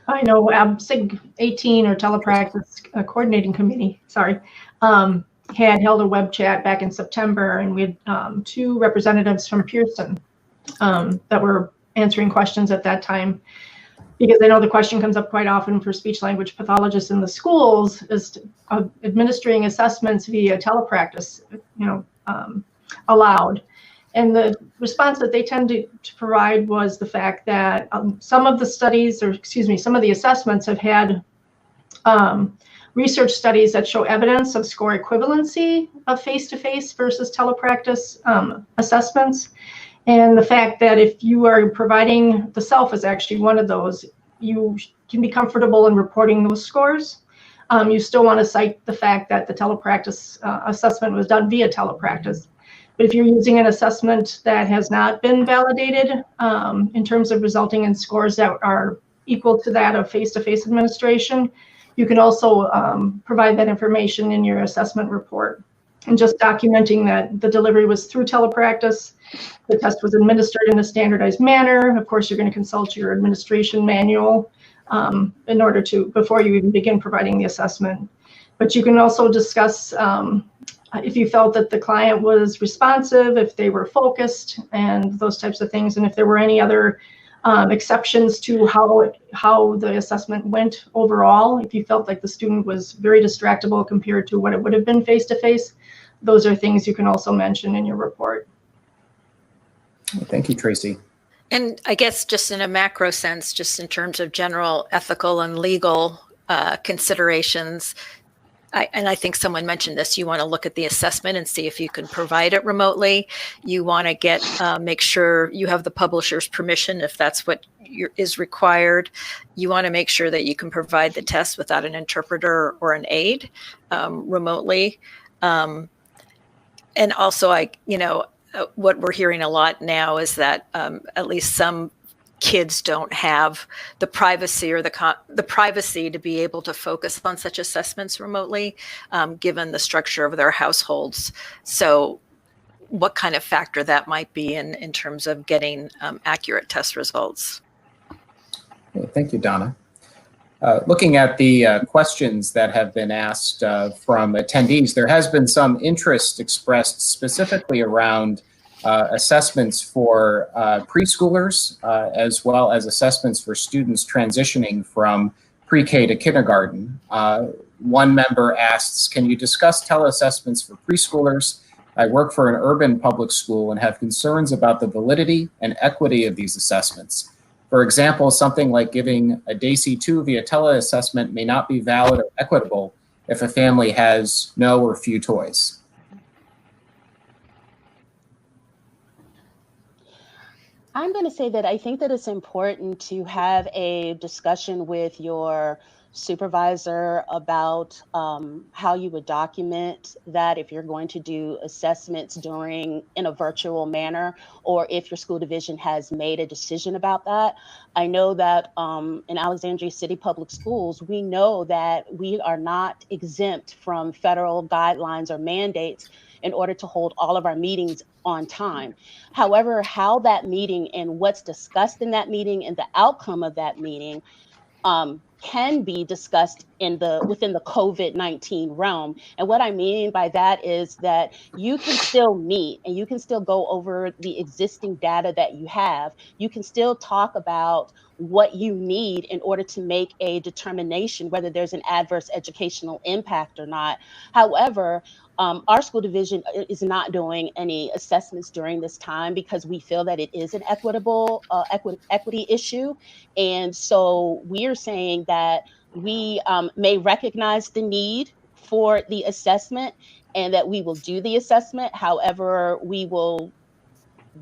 I know SIG 18 or Telepractice Coordinating Committee, had held a web chat back in September, and we had 2 representatives from Pearson that were answering questions at that time. Because I know the question comes up quite often for speech language pathologists in the schools is administering assessments via telepractice, allowed. And the response that they tended to provide was the fact that some of the assessments have had research studies that show evidence of score equivalency of face-to-face versus telepractice assessments. And the fact that if you are providing, the self is actually one of those, you can be comfortable in reporting those scores. You still want to cite the fact that the telepractice assessment was done via telepractice. But if you're using an assessment that has not been validated in terms of resulting in scores that are equal to that of face-to-face administration, you can also provide that information in your assessment report. And just documenting that the delivery was through telepractice, the test was administered in a standardized manner. Of course, you're going to consult your administration manual in order to, before you even begin providing the assessment. But you can also discuss if you felt that the client was responsive, if they were focused, and those types of things, and if there were any other exceptions to how the assessment went overall. If you felt like the student was very distractible compared to what it would have been face-to-face, those are things you can also mention in your report. Thank you, Tracy. And I guess just in a macro sense, just in terms of general ethical and legal considerations, I think someone mentioned this, you want to look at the assessment and see if you can provide it remotely. You want to make sure you have the publisher's permission if that's what is required. You want to make sure that you can provide the test without an interpreter or an aide remotely. And also, what we're hearing a lot now is that at least some kids don't have the privacy or the privacy to be able to focus on such assessments remotely, given the structure of their households. So what kind of factor that might be in terms of getting accurate test results. Okay, thank you, Donna. Looking at the questions that have been asked from attendees, there has been some interest expressed specifically around assessments for preschoolers, as well as assessments for students transitioning from pre-K to kindergarten. One member asks, can you discuss teleassessments for preschoolers? I work for an urban public school and have concerns about the validity and equity of these assessments. For example, something like giving a DAISY-2 via teleassessment may not be valid or equitable if a family has no or few toys. I'm going to say that I think that it's important to have a discussion with your supervisor about how you would document that if you're going to do assessments in a virtual manner, or if your school division has made a decision about that. I know that in Alexandria City Public Schools, we know that we are not exempt from federal guidelines or mandates in order to hold all of our meetings on time. However, how that meeting and what's discussed in that meeting and the outcome of that meeting can be discussed within the COVID-19 realm. And what I mean by that is that you can still meet and you can still go over the existing data that you have. You can still talk about what you need in order to make a determination whether there's an adverse educational impact or not. However, our school division is not doing any assessments during this time because we feel that it is an equity issue. And so we are saying that we may recognize the need for the assessment and that we will do the assessment. However, we will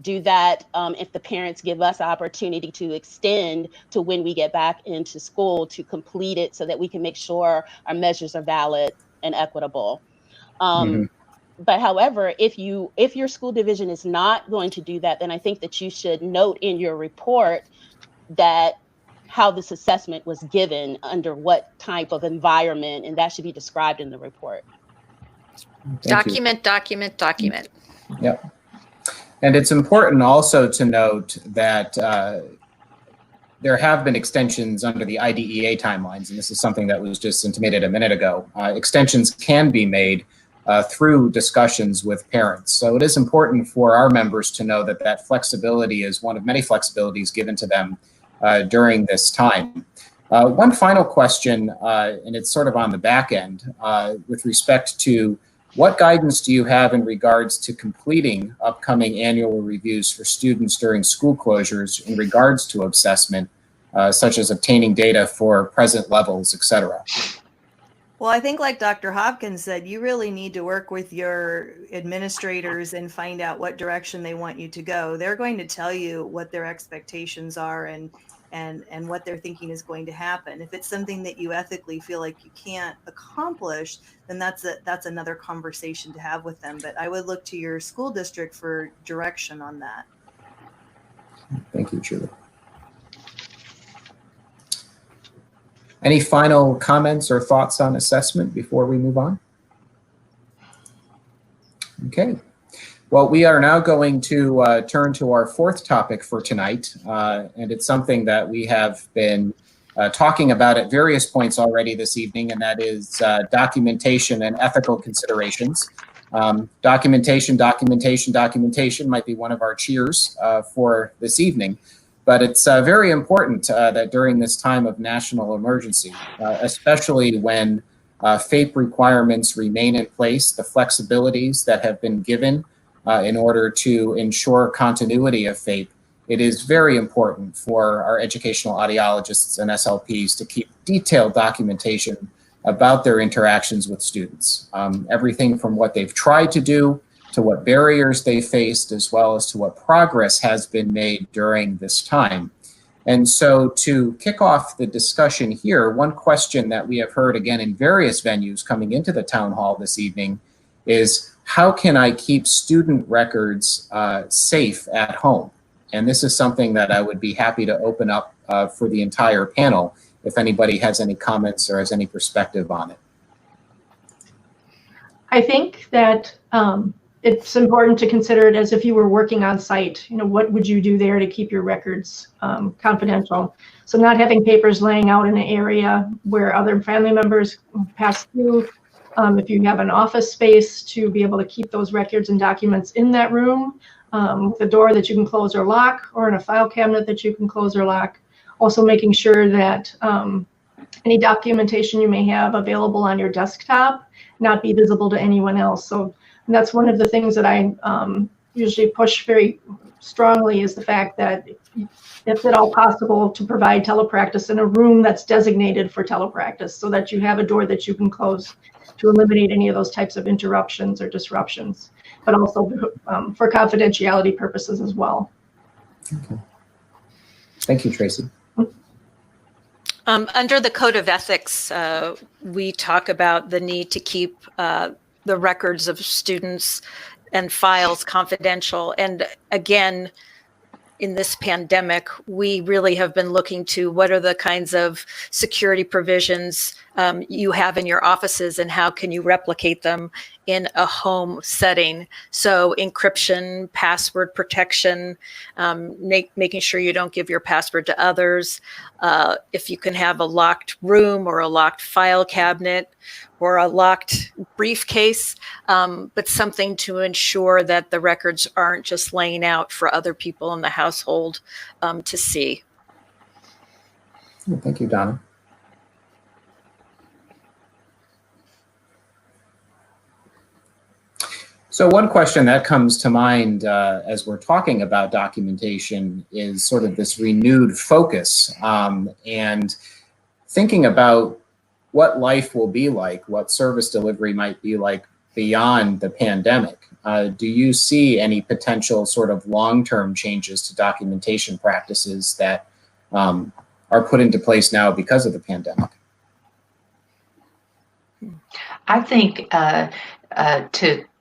do that if the parents give us opportunity to extend to when we get back into school to complete it so that we can make sure our measures are valid and equitable. But however, if your school division is not going to do that, then I think that you should note in your report that how this assessment was given under what type of environment, and that should be described in the report. Document. Yep. And it's important also to note that there have been extensions under the IDEA timelines, and this is something that was just intimated a minute ago. Extensions can be made through discussions with parents. So it is important for our members to know that that flexibility is one of many flexibilities given to them during this time. One final question, and it's sort of on the back end, with respect to what guidance do you have in regards to completing upcoming annual reviews for students during school closures in regards to assessment, such as obtaining data for present levels, et cetera? Well, I think like Dr. Hopkins said, you really need to work with your administrators and find out what direction they want you to go. They're going to tell you what their expectations are and what they're thinking is going to happen. If it's something that you ethically feel like you can't accomplish, then that's another conversation to have with them. But I would look to your school district for direction on that. Thank you, Julie. Any final comments or thoughts on assessment before we move on? Okay. Well, we are now going to turn to our fourth topic for tonight, and it's something that we have been talking about at various points already this evening, and that is documentation and ethical considerations. Documentation might be one of our cheers for this evening. But it's very important that during this time of national emergency, especially when FAPE requirements remain in place, the flexibilities that have been given in order to ensure continuity of FAPE, it is very important for our educational audiologists and SLPs to keep detailed documentation about their interactions with students. Everything from what they've tried to do to what barriers they faced, as well as to what progress has been made during this time. And so to kick off the discussion here, one question that we have heard again in various venues coming into the town hall this evening is, how can I keep student records safe at home? And this is something that I would be happy to open up for the entire panel if anybody has any comments or has any perspective on it. I think that it's important to consider it as if you were working on site. You know, what would you do there to keep your records confidential? So not having papers laying out in an area where other family members pass through. If you have an office space, to be able to keep those records and documents in that room, with a door that you can close or lock, or in a file cabinet that you can close or lock. Also making sure that any documentation you may have available on your desktop not be visible to anyone else. So that's one of the things that I usually push very strongly, is the fact that if at all possible, to provide telepractice in a room that's designated for telepractice, so that you have a door that you can close to eliminate any of those types of interruptions or disruptions, but also for confidentiality purposes as well. Okay. Thank you, Tracy. Under the Code of Ethics, we talk about the need to keep the records of students and files confidential. And again, in this pandemic, we really have been looking to what are the kinds of security provisions you have in your offices, and how can you replicate them in a home setting. So encryption, password protection, making sure you don't give your password to others. If you can have a locked room or a locked file cabinet or a locked briefcase, but something to ensure that the records aren't just laying out for other people in the household to see. Thank you, Donna. So one question that comes to mind as we're talking about documentation is sort of this renewed focus and thinking about what life will be like, what service delivery might be like beyond the pandemic. Do you see any potential sort of long-term changes to documentation practices that are put into place now because of the pandemic? I think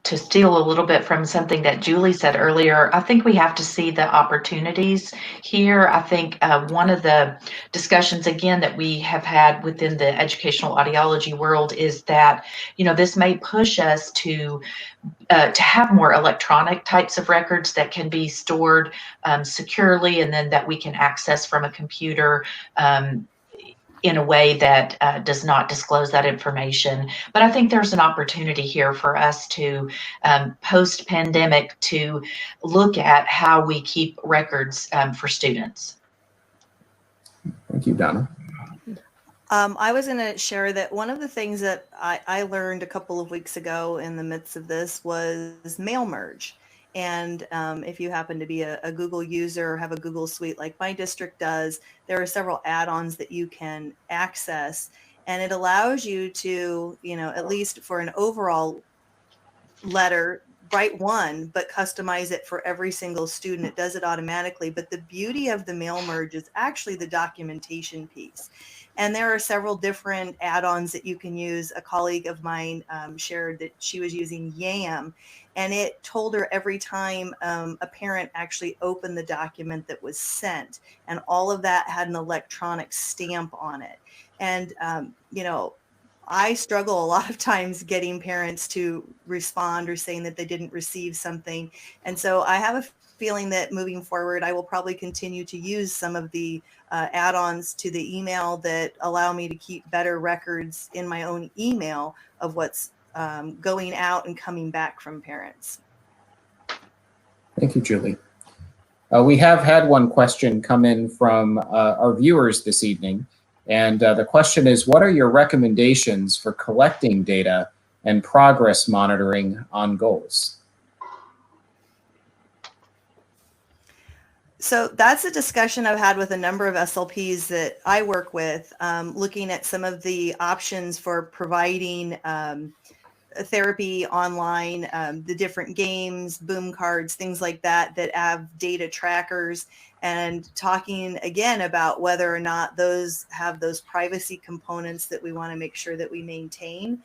to steal a little bit from something that Julie said earlier, I think we have to see the opportunities here. I think one of the discussions, again, that we have had within the educational audiology world is that, you know, this may push us to have more electronic types of records that can be stored securely, and then that we can access from a computer in a way that does not disclose that information. But I think there's an opportunity here for us to, post-pandemic, to look at how we keep records for students. Thank you, Donna. I was going to share that one of the things that I learned a couple of weeks ago in the midst of this was mail merge. And if you happen to be a Google user or have a Google suite like my district does, there are several add-ons that you can access. And it allows you to, you know, at least for an overall letter, write one, but customize it for every single student. It does it automatically. But the beauty of the mail merge is actually the documentation piece. And there are several different add-ons that you can use. A colleague of mine shared that she was using YAM, and it told her every time a parent actually opened the document that was sent, and all of that had an electronic stamp on it. And, you know, I struggle a lot of times getting parents to respond or saying that they didn't receive something. And so I have a feeling that moving forward, I will probably continue to use some of the add-ons to the email that allow me to keep better records in my own email of what's going out and coming back from parents. Thank you, Julie. We have had one question come in from our viewers this evening. And the question is, what are your recommendations for collecting data and progress monitoring on goals? So that's a discussion I've had with a number of SLPs that I work with, looking at some of the options for providing therapy online, the different games, boom cards, things like that, that have data trackers, and talking again about whether or not those have those privacy components that we want to make sure that we maintain.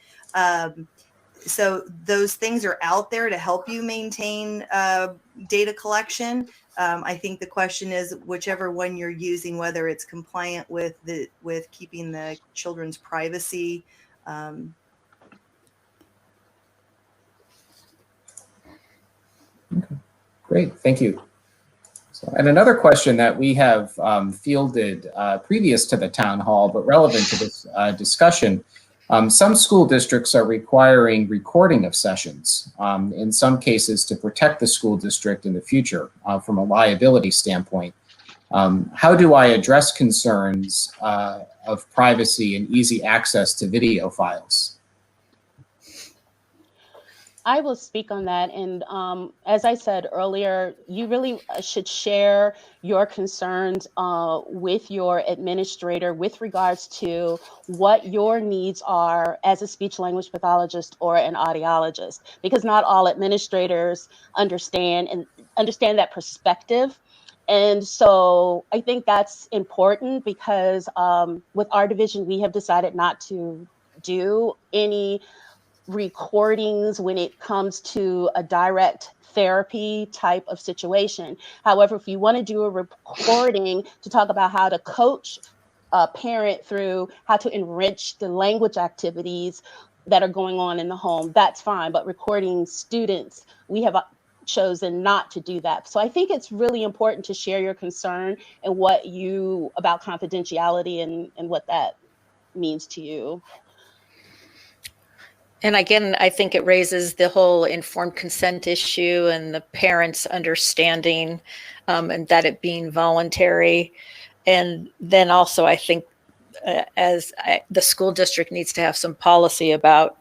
So those things are out there to help you maintain data collection. I think the question is whichever one you're using, whether it's compliant with keeping the children's privacy. Okay. Great, thank you. So, and another question that we have fielded previous to the town hall, but relevant to this discussion, some school districts are requiring recording of sessions, in some cases to protect the school district in the future from a liability standpoint. How do I address concerns of privacy and easy access to video files? I will speak on that. And as I said earlier, you really should share your concerns with your administrator with regards to what your needs are as a speech language pathologist or an audiologist, because not all administrators understand that perspective. And so I think that's important because with our division, we have decided not to do any recordings when it comes to a direct therapy type of situation. However, if you want to do a recording to talk about how to coach a parent through how to enrich the language activities that are going on in the home, that's fine. But recording students, we have chosen not to do that. So I think it's really important to share your concern and about confidentiality and what that means to you. And again, I think it raises the whole informed consent issue and the parents understanding and that it being voluntary. And then also, I think the school district needs to have some policy about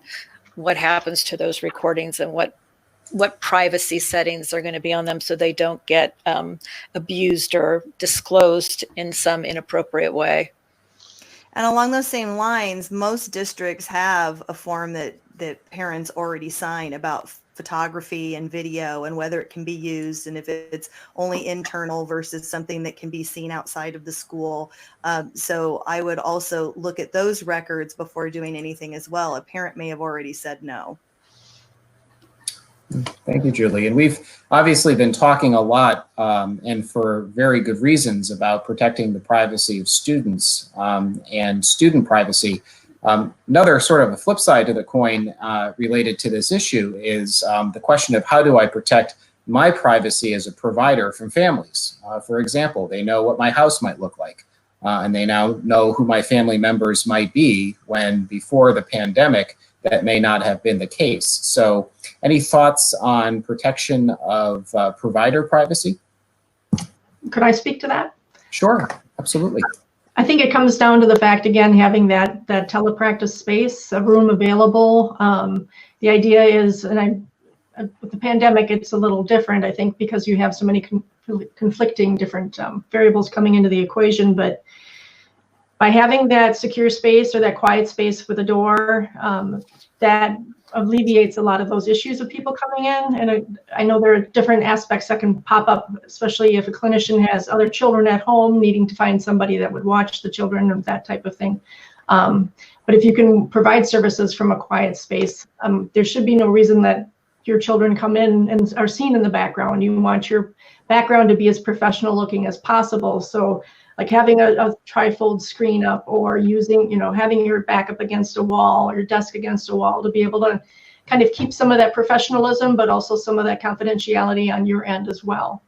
what happens to those recordings and what privacy settings are going to be on them so they don't get abused or disclosed in some inappropriate way. And along those same lines, most districts have a form that parents already sign about photography and video and whether it can be used and if it's only internal versus something that can be seen outside of the school. So I would also look at those records before doing anything as well. A parent may have already said no. Thank you, Julie. And we've obviously been talking a lot and for very good reasons about protecting the privacy of students and student privacy. Another sort of a flip side to the coin related to this issue is the question of how do I protect my privacy as a provider from families? For example, they know what my house might look like and they now know who my family members might be when before the pandemic that may not have been the case. So any thoughts on protection of provider privacy? Could I speak to that? Sure, absolutely. I think it comes down to the fact, again, having that telepractice space, a room available. The idea is, and with the pandemic, it's a little different, I think, because you have so many conflicting different variables coming into the equation. But by having that secure space or that quiet space with a door, that alleviates a lot of those issues of people coming in. And I know there are different aspects that can pop up, especially if a clinician has other children at home needing to find somebody that would watch the children and that type of thing. But if you can provide services from a quiet space, there should be no reason that your children come in and are seen in the background. You want your background to be as professional looking as possible. So like having a trifold screen up or using, having your back up against a wall or your desk against a wall to be able to kind of keep some of that professionalism, but also some of that confidentiality on your end as well.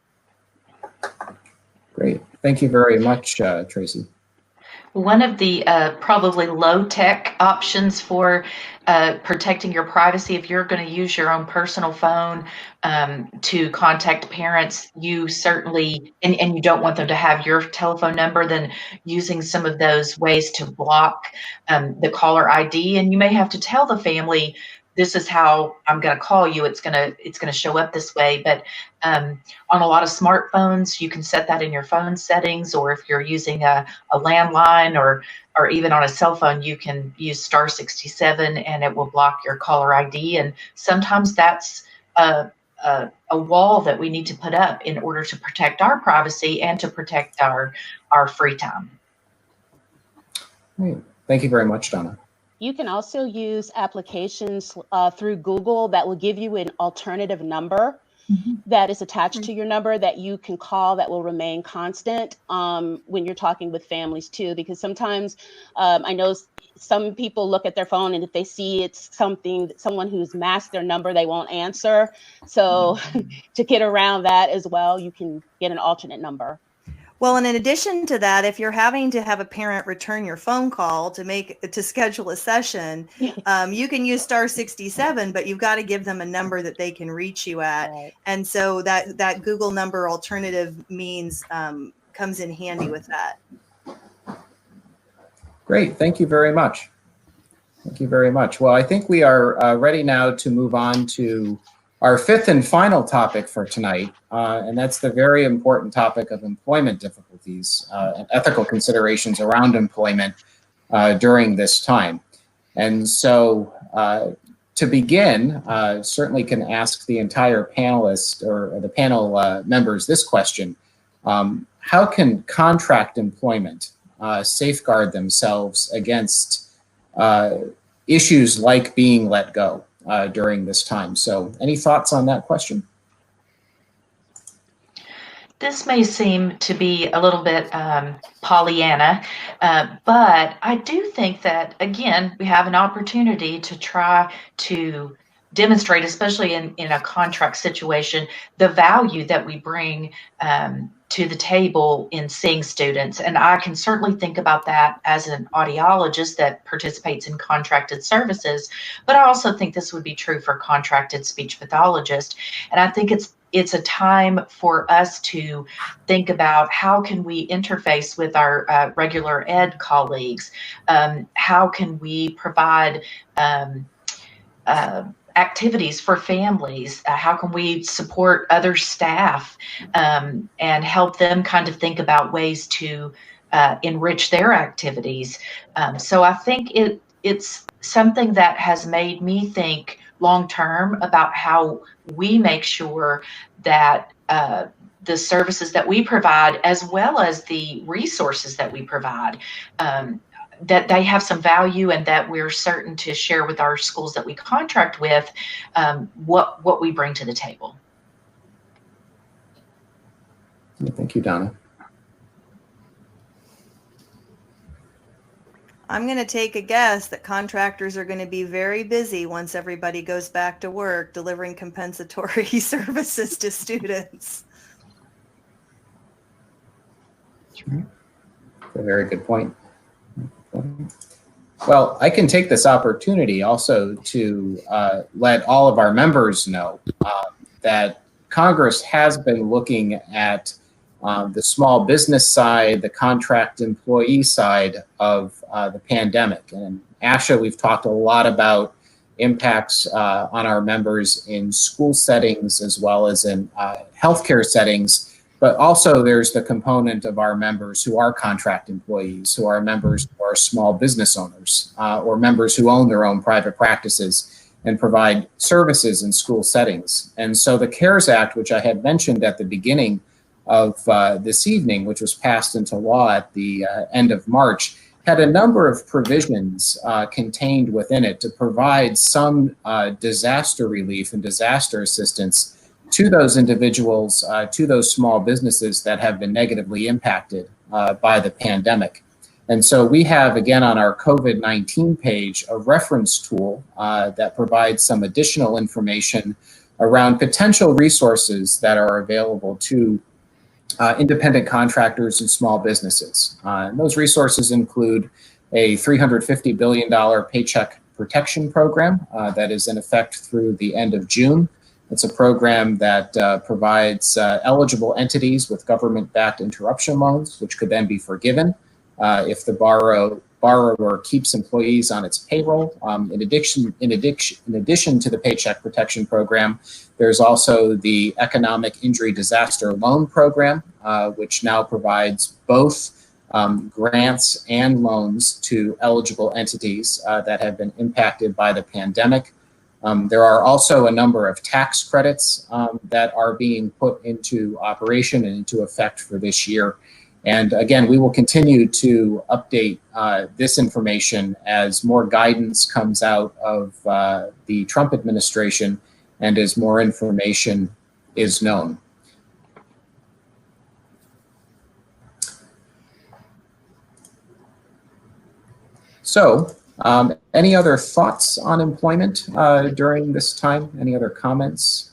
Great. Thank you very much, Tracy. One of the probably low-tech options for protecting your privacy, if you're going to use your own personal phone to contact parents, you certainly, and you don't want them to have your telephone number, then using some of those ways to block the caller ID. And you may have to tell the family this is how I'm going to call you. It's going to show up this way. But on a lot of smartphones, you can set that in your phone settings, or if you're using a landline or even on a cell phone, you can use star 67 and it will block your caller ID. And sometimes that's a wall that we need to put up in order to protect our privacy and to protect our free time. Great. Thank you very much, Donna. You can also use applications through Google that will give you an alternative number that is attached to your number that you can call that will remain constant when you're talking with families too, because sometimes I know some people look at their phone and if they see it's someone who's masked their number, they won't answer. So to get around that as well, you can get an alternate number. Well, and in addition to that, if you're having to have a parent return your phone call to schedule a session, you can use star 67, but you've got to give them a number that they can reach you at. Right. And so that Google number alternative means comes in handy with that. Great. Thank you very much. Thank you very much. Well, I think we are ready now to move on to our fifth and final topic for tonight, and that's the very important topic of employment difficulties and ethical considerations around employment during this time. And so to begin, certainly can ask the entire panelist or the panel members this question. How can contract employment safeguard themselves against issues like being let go during this time? So any thoughts on that question? This may seem to be a little bit Pollyanna, but I do think that, again, we have an opportunity to try to demonstrate, especially in a contract situation, the value that we bring to the table in seeing students. And I can certainly think about that as an audiologist that participates in contracted services, but I also think this would be true for contracted speech pathologist. And I think it's a time for us to think about how can we interface with our regular ed colleagues? How can we provide activities for families? How can we support other staff and help them kind of think about ways to enrich their activities? So I think it's something that has made me think long-term about how we make sure that the services that we provide, as well as the resources that we provide, that they have some value and that we're certain to share with our schools that we contract with what we bring to the table. Thank you, Donna. I'm going to take a guess that contractors are going to be very busy once everybody goes back to work delivering compensatory services to students. That's right. That's a very good point. Well, I can take this opportunity also to let all of our members know that Congress has been looking at the small business side, the contract employee side of the pandemic. And ASHA, we've talked a lot about impacts on our members in school settings as well as in healthcare settings. But also there's the component of our members who are contract employees, who are members who are small business owners, or members who own their own private practices and provide services in school settings. And so the CARES Act, which I had mentioned at the beginning of this evening, which was passed into law at the end of March, had a number of provisions contained within it to provide some disaster relief and disaster assistance to those individuals, to those small businesses that have been negatively impacted by the pandemic. And so we have, again, on our COVID-19 page, a reference tool that provides some additional information around potential resources that are available to independent contractors and small businesses. And those resources include a $350 billion Paycheck Protection Program that is in effect through the end of June. It's a program that provides eligible entities with government-backed interruption loans, which could then be forgiven if the borrower keeps employees on its payroll. In addition to the Paycheck Protection Program, there's also the Economic Injury Disaster Loan Program, which now provides both grants and loans to eligible entities that have been impacted by the pandemic. There are also a number of tax credits that are being put into operation and into effect for this year. And again, we will continue to update this information as more guidance comes out of the Trump administration and as more information is known. So, any other thoughts on employment during this time? Any other comments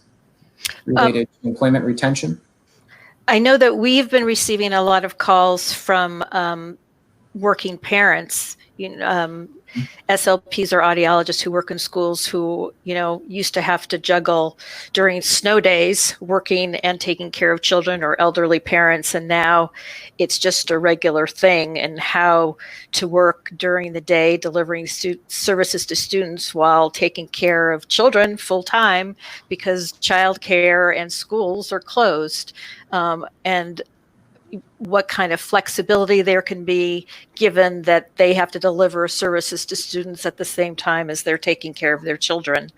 related to employment retention? I know that we've been receiving a lot of calls from working parents, SLPs or audiologists who work in schools who, used to have to juggle during snow days, working and taking care of children or elderly parents. And now it's just a regular thing, and how to work during the day, delivering services to students while taking care of children full time because childcare and schools are closed. And what kind of flexibility there can be given that they have to deliver services to students at the same time as they're taking care of their children.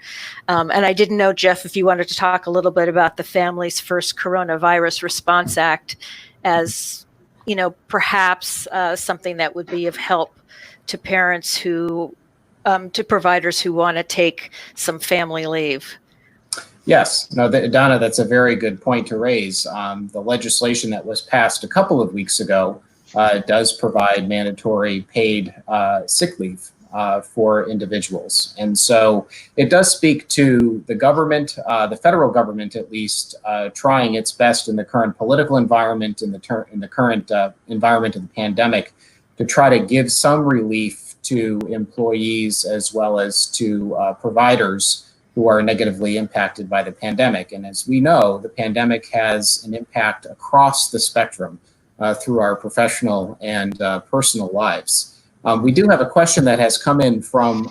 And I didn't know, Jeff, if you wanted to talk a little bit about the Families First Coronavirus Response Act as, perhaps something that would be of help to parents who, to providers who want to take some family leave. Yes, no, Donna, that's a very good point to raise. The legislation that was passed a couple of weeks ago does provide mandatory paid sick leave for individuals. And so it does speak to the government, the federal government at least, trying its best in the current political environment, in the current environment of the pandemic, to try to give some relief to employees as well as to providers who are negatively impacted by the pandemic. And as we know, the pandemic has an impact across the spectrum through our professional and personal lives. We do have a question that has come in from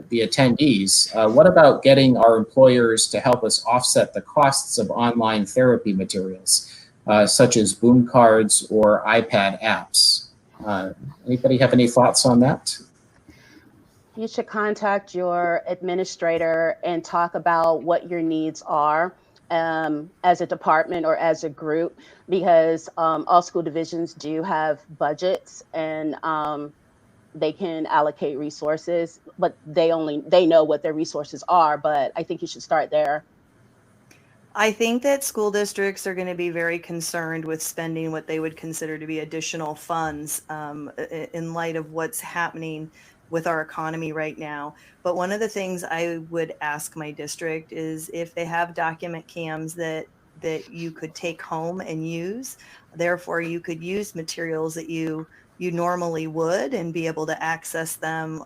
the attendees. What about getting our employers to help us offset the costs of online therapy materials, such as boom cards or iPad apps? Anybody have any thoughts on that? You should contact your administrator and talk about what your needs are as a department or as a group, because all school divisions do have budgets and they can allocate resources, but they know what their resources are. But I think you should start there. I think that school districts are going to be very concerned with spending what they would consider to be additional funds in light of what's happening with our economy right now. But one of the things I would ask my district is if they have document cams that you could take home and use. Therefore, you could use materials that you normally would and be able to access them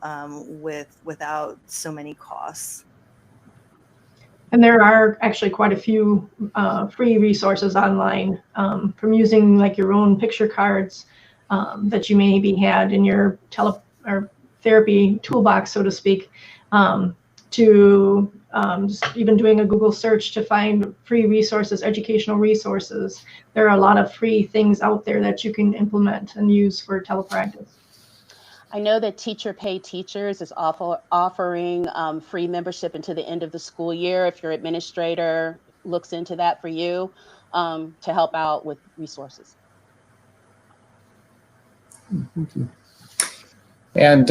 without so many costs. And there are actually quite a few free resources online from using like your own picture cards that you maybe had in your therapy toolbox, so to speak, to just even doing a Google search to find free resources, educational resources. There are a lot of free things out there that you can implement and use for telepractice. I know that Teacher Pay Teachers is offering free membership until the end of the school year. If your administrator looks into that for you to help out with resources. Thank you. And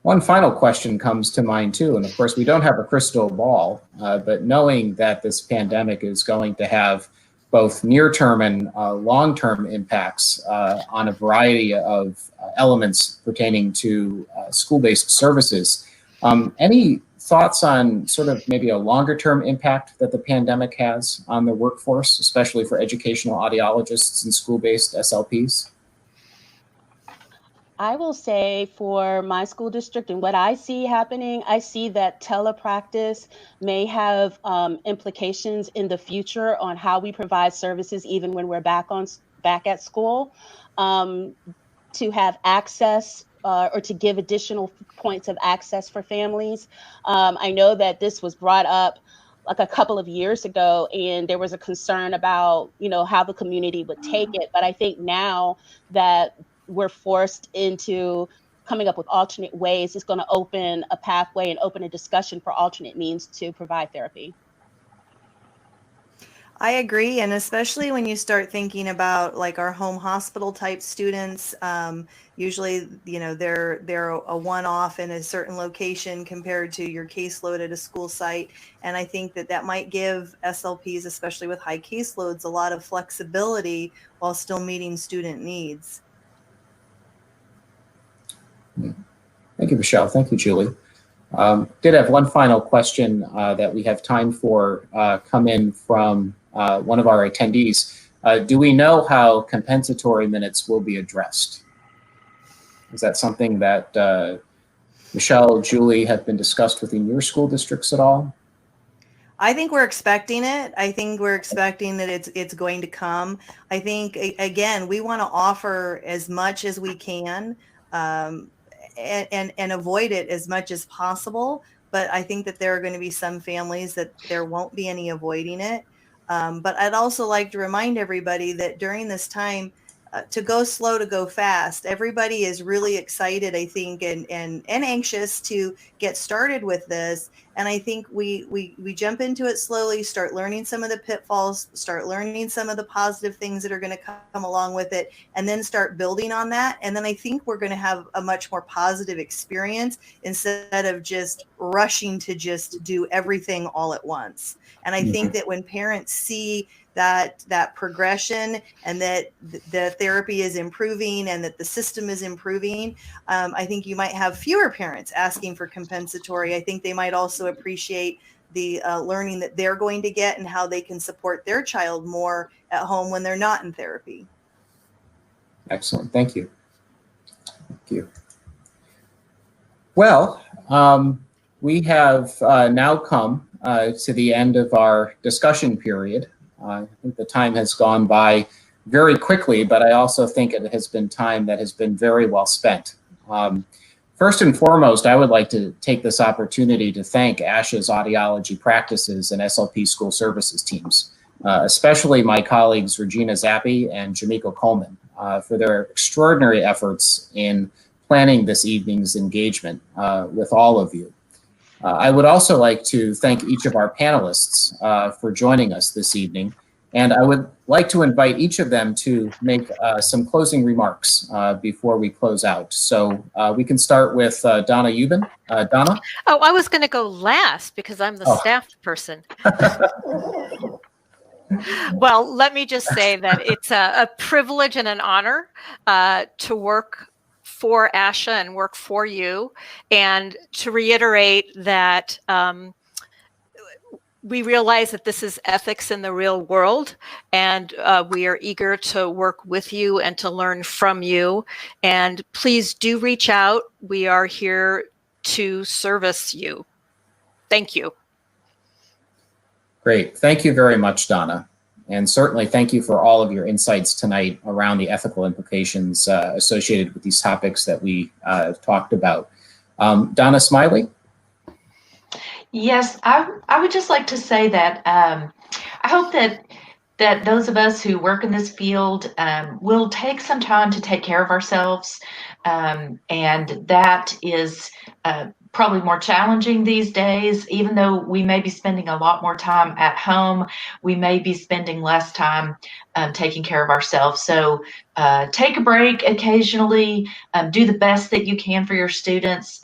one final question comes to mind too, and of course we don't have a crystal ball, but knowing that this pandemic is going to have both near-term and long-term impacts on a variety of elements pertaining to school-based services, any thoughts on sort of maybe a longer-term impact that the pandemic has on the workforce, especially for educational audiologists and school-based SLPs? I will say for my school district and what I see happening, I see that telepractice may have implications in the future on how we provide services, even when we're back at school, to have access or to give additional points of access for families. I know that this was brought up like a couple of years ago, and there was a concern about, how the community would take it. But I think now that we're forced into coming up with alternate ways, it's going to open a pathway and open a discussion for alternate means to provide therapy. I agree, and especially when you start thinking about like our home hospital type students, usually they're a one-off in a certain location compared to your caseload at a school site, and I think that might give SLPs, especially with high caseloads, a lot of flexibility while still meeting student needs. Thank you, Michele. Thank you, Julie. Did have one final question that we have time for come in from one of our attendees. Do we know how compensatory minutes will be addressed? Is that something that Michele, Julie, have been discussed within your school districts at all? I think we're expecting it. I think we're expecting that it's going to come. I think, again, we want to offer as much as we can and avoid it as much as possible. But I think that there are going to be some families that there won't be any avoiding it. But I'd also like to remind everybody that during this time, to go slow to go fast. Everybody is really excited, I think, and anxious to get started with this. And I think we jump into it slowly, start learning some of the pitfalls, start learning some of the positive things that are going to come along with it, and then start building on that. And then I think we're going to have a much more positive experience instead of just rushing to just do everything all at once. And I think that when parents see that progression and that the therapy is improving and that the system is improving, I think you might have fewer parents asking for compensatory. I think they might also appreciate the learning that they're going to get and how they can support their child more at home when they're not in therapy. Excellent. Thank you. Thank you. Well, we have now come to the end of our discussion period. I think the time has gone by very quickly, but I also think it has been time that has been very well spent. First and foremost, I would like to take this opportunity to thank ASHA's audiology practices and SLP school services teams, especially my colleagues Regina Zappi and Jamiko Coleman, for their extraordinary efforts in planning this evening's engagement with all of you. I would also like to thank each of our panelists for joining us this evening, and I would like to invite each of them to make some closing remarks before we close out. So we can start with Donna Euben. Donna? Oh, I was going to go last because I'm the staff person. Well, let me just say that it's a privilege and an honor to work for ASHA and work for you, and to reiterate that we realize that this is ethics in the real world, and we are eager to work with you and to learn from you. And please do reach out. We are here to service you. Thank you. Great. Thank you very much, Donna. And certainly thank you for all of your insights tonight around the ethical implications associated with these topics that we talked about. Donna Smiley? Yes, I would just like to say that I hope that those of us who work in this field will take some time to take care of ourselves. And that is probably more challenging these days. Even though we may be spending a lot more time at home, we may be spending less time taking care of ourselves. So take a break occasionally, do the best that you can for your students.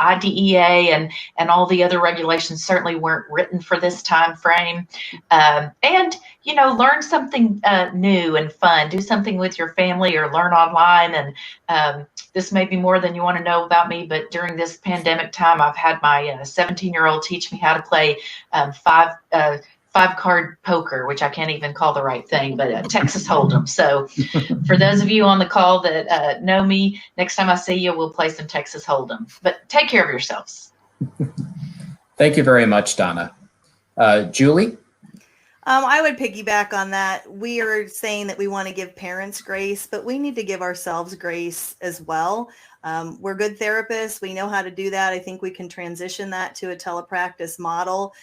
IDEA and all the other regulations certainly weren't written for this time frame. And, you know, learn something new and fun. Do something with your family or learn online. And this may be more than you want to know about me, but during this pandemic time, I've had my 17-year-old teach me how to play five-card poker, which I can't even call the right thing, but Texas Hold'em. So for those of you on the call that know me, next time I see you, we'll play some Texas Hold'em. But take care of yourselves. Thank you very much, Donna. Julie? I would piggyback on that. We are saying that we want to give parents grace, but we need to give ourselves grace as well. We're good therapists. We know how to do that. I think we can transition that to a telepractice model.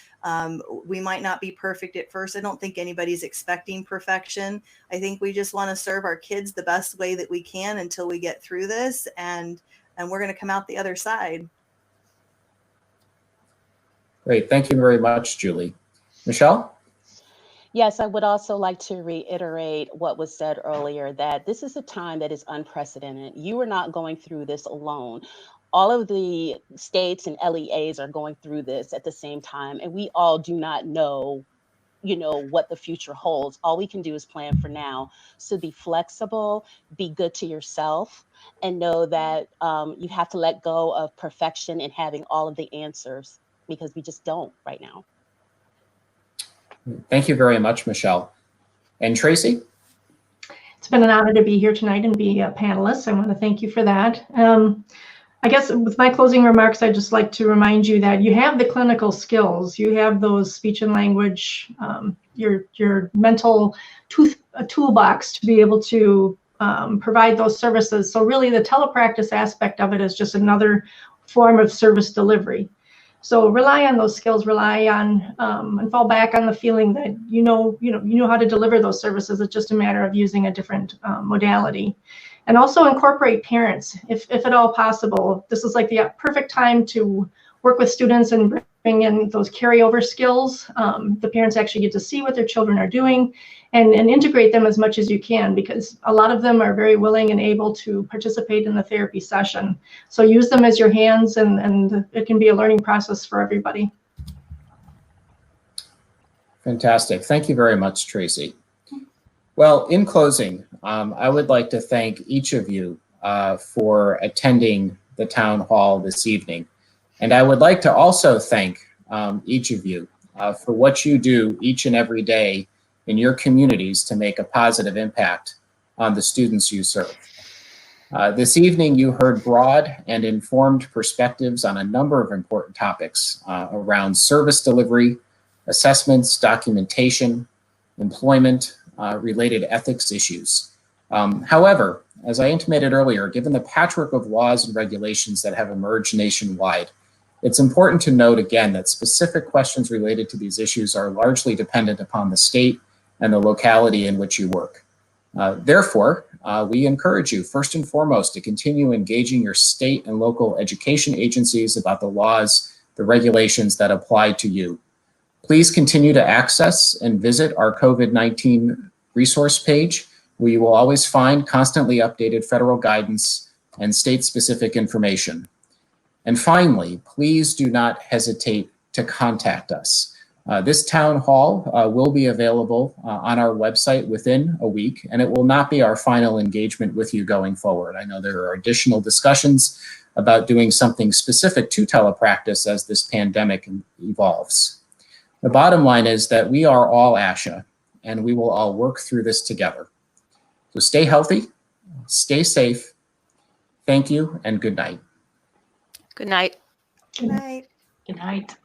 We might not be perfect at first. I don't think anybody's expecting perfection. I think we just want to serve our kids the best way that we can until we get through this, and we're going to come out the other side. Great. Thank you very much, Julie. Michele? Yes, I would also like to reiterate what was said earlier, that this is a time that is unprecedented. You are not going through this alone. All of the states and LEAs are going through this at the same time, and we all do not know, what the future holds. All we can do is plan for now. So be flexible, be good to yourself, and know that you have to let go of perfection and having all of the answers, because we just don't right now. Thank you very much, Michele. And Tracy? It's been an honor to be here tonight and be a panelist. I want to thank you for that. I guess with my closing remarks, I'd just like to remind you that you have the clinical skills. You have those speech and language, your mental toolbox to be able to provide those services. So really the telepractice aspect of it is just another form of service delivery. So rely on those skills, rely on and fall back on the feeling that you know how to deliver those services. It's just a matter of using a different modality. And also incorporate parents, if at all possible. This is like the perfect time to work with students and bring in those carryover skills. The parents actually get to see what their children are doing and integrate them as much as you can, because a lot of them are very willing and able to participate in the therapy session. So use them as your hands, and it can be a learning process for everybody. Fantastic. Thank you very much, Tracy. Well, in closing, I would like to thank each of you for attending the town hall this evening. And I would like to also thank each of you for what you do each and every day in your communities to make a positive impact on the students you serve. This evening, you heard broad and informed perspectives on a number of important topics around service delivery, assessments, documentation, employment, related ethics issues. However, as I intimated earlier, given the patchwork of laws and regulations that have emerged nationwide, it's important to note again that specific questions related to these issues are largely dependent upon the state and the locality in which you work. Therefore, we encourage you first and foremost to continue engaging your state and local education agencies about the laws, the regulations that apply to you. Please continue to access and visit our COVID-19 resource page, where you will always find constantly updated federal guidance and state-specific information. And finally, please do not hesitate to contact us. This town hall will be available on our website within a week, and it will not be our final engagement with you going forward. I know there are additional discussions about doing something specific to telepractice as this pandemic evolves. The bottom line is that we are all ASHA, and we will all work through this together. So stay healthy, stay safe. Thank you, and good night. Good night. Good night. Good night.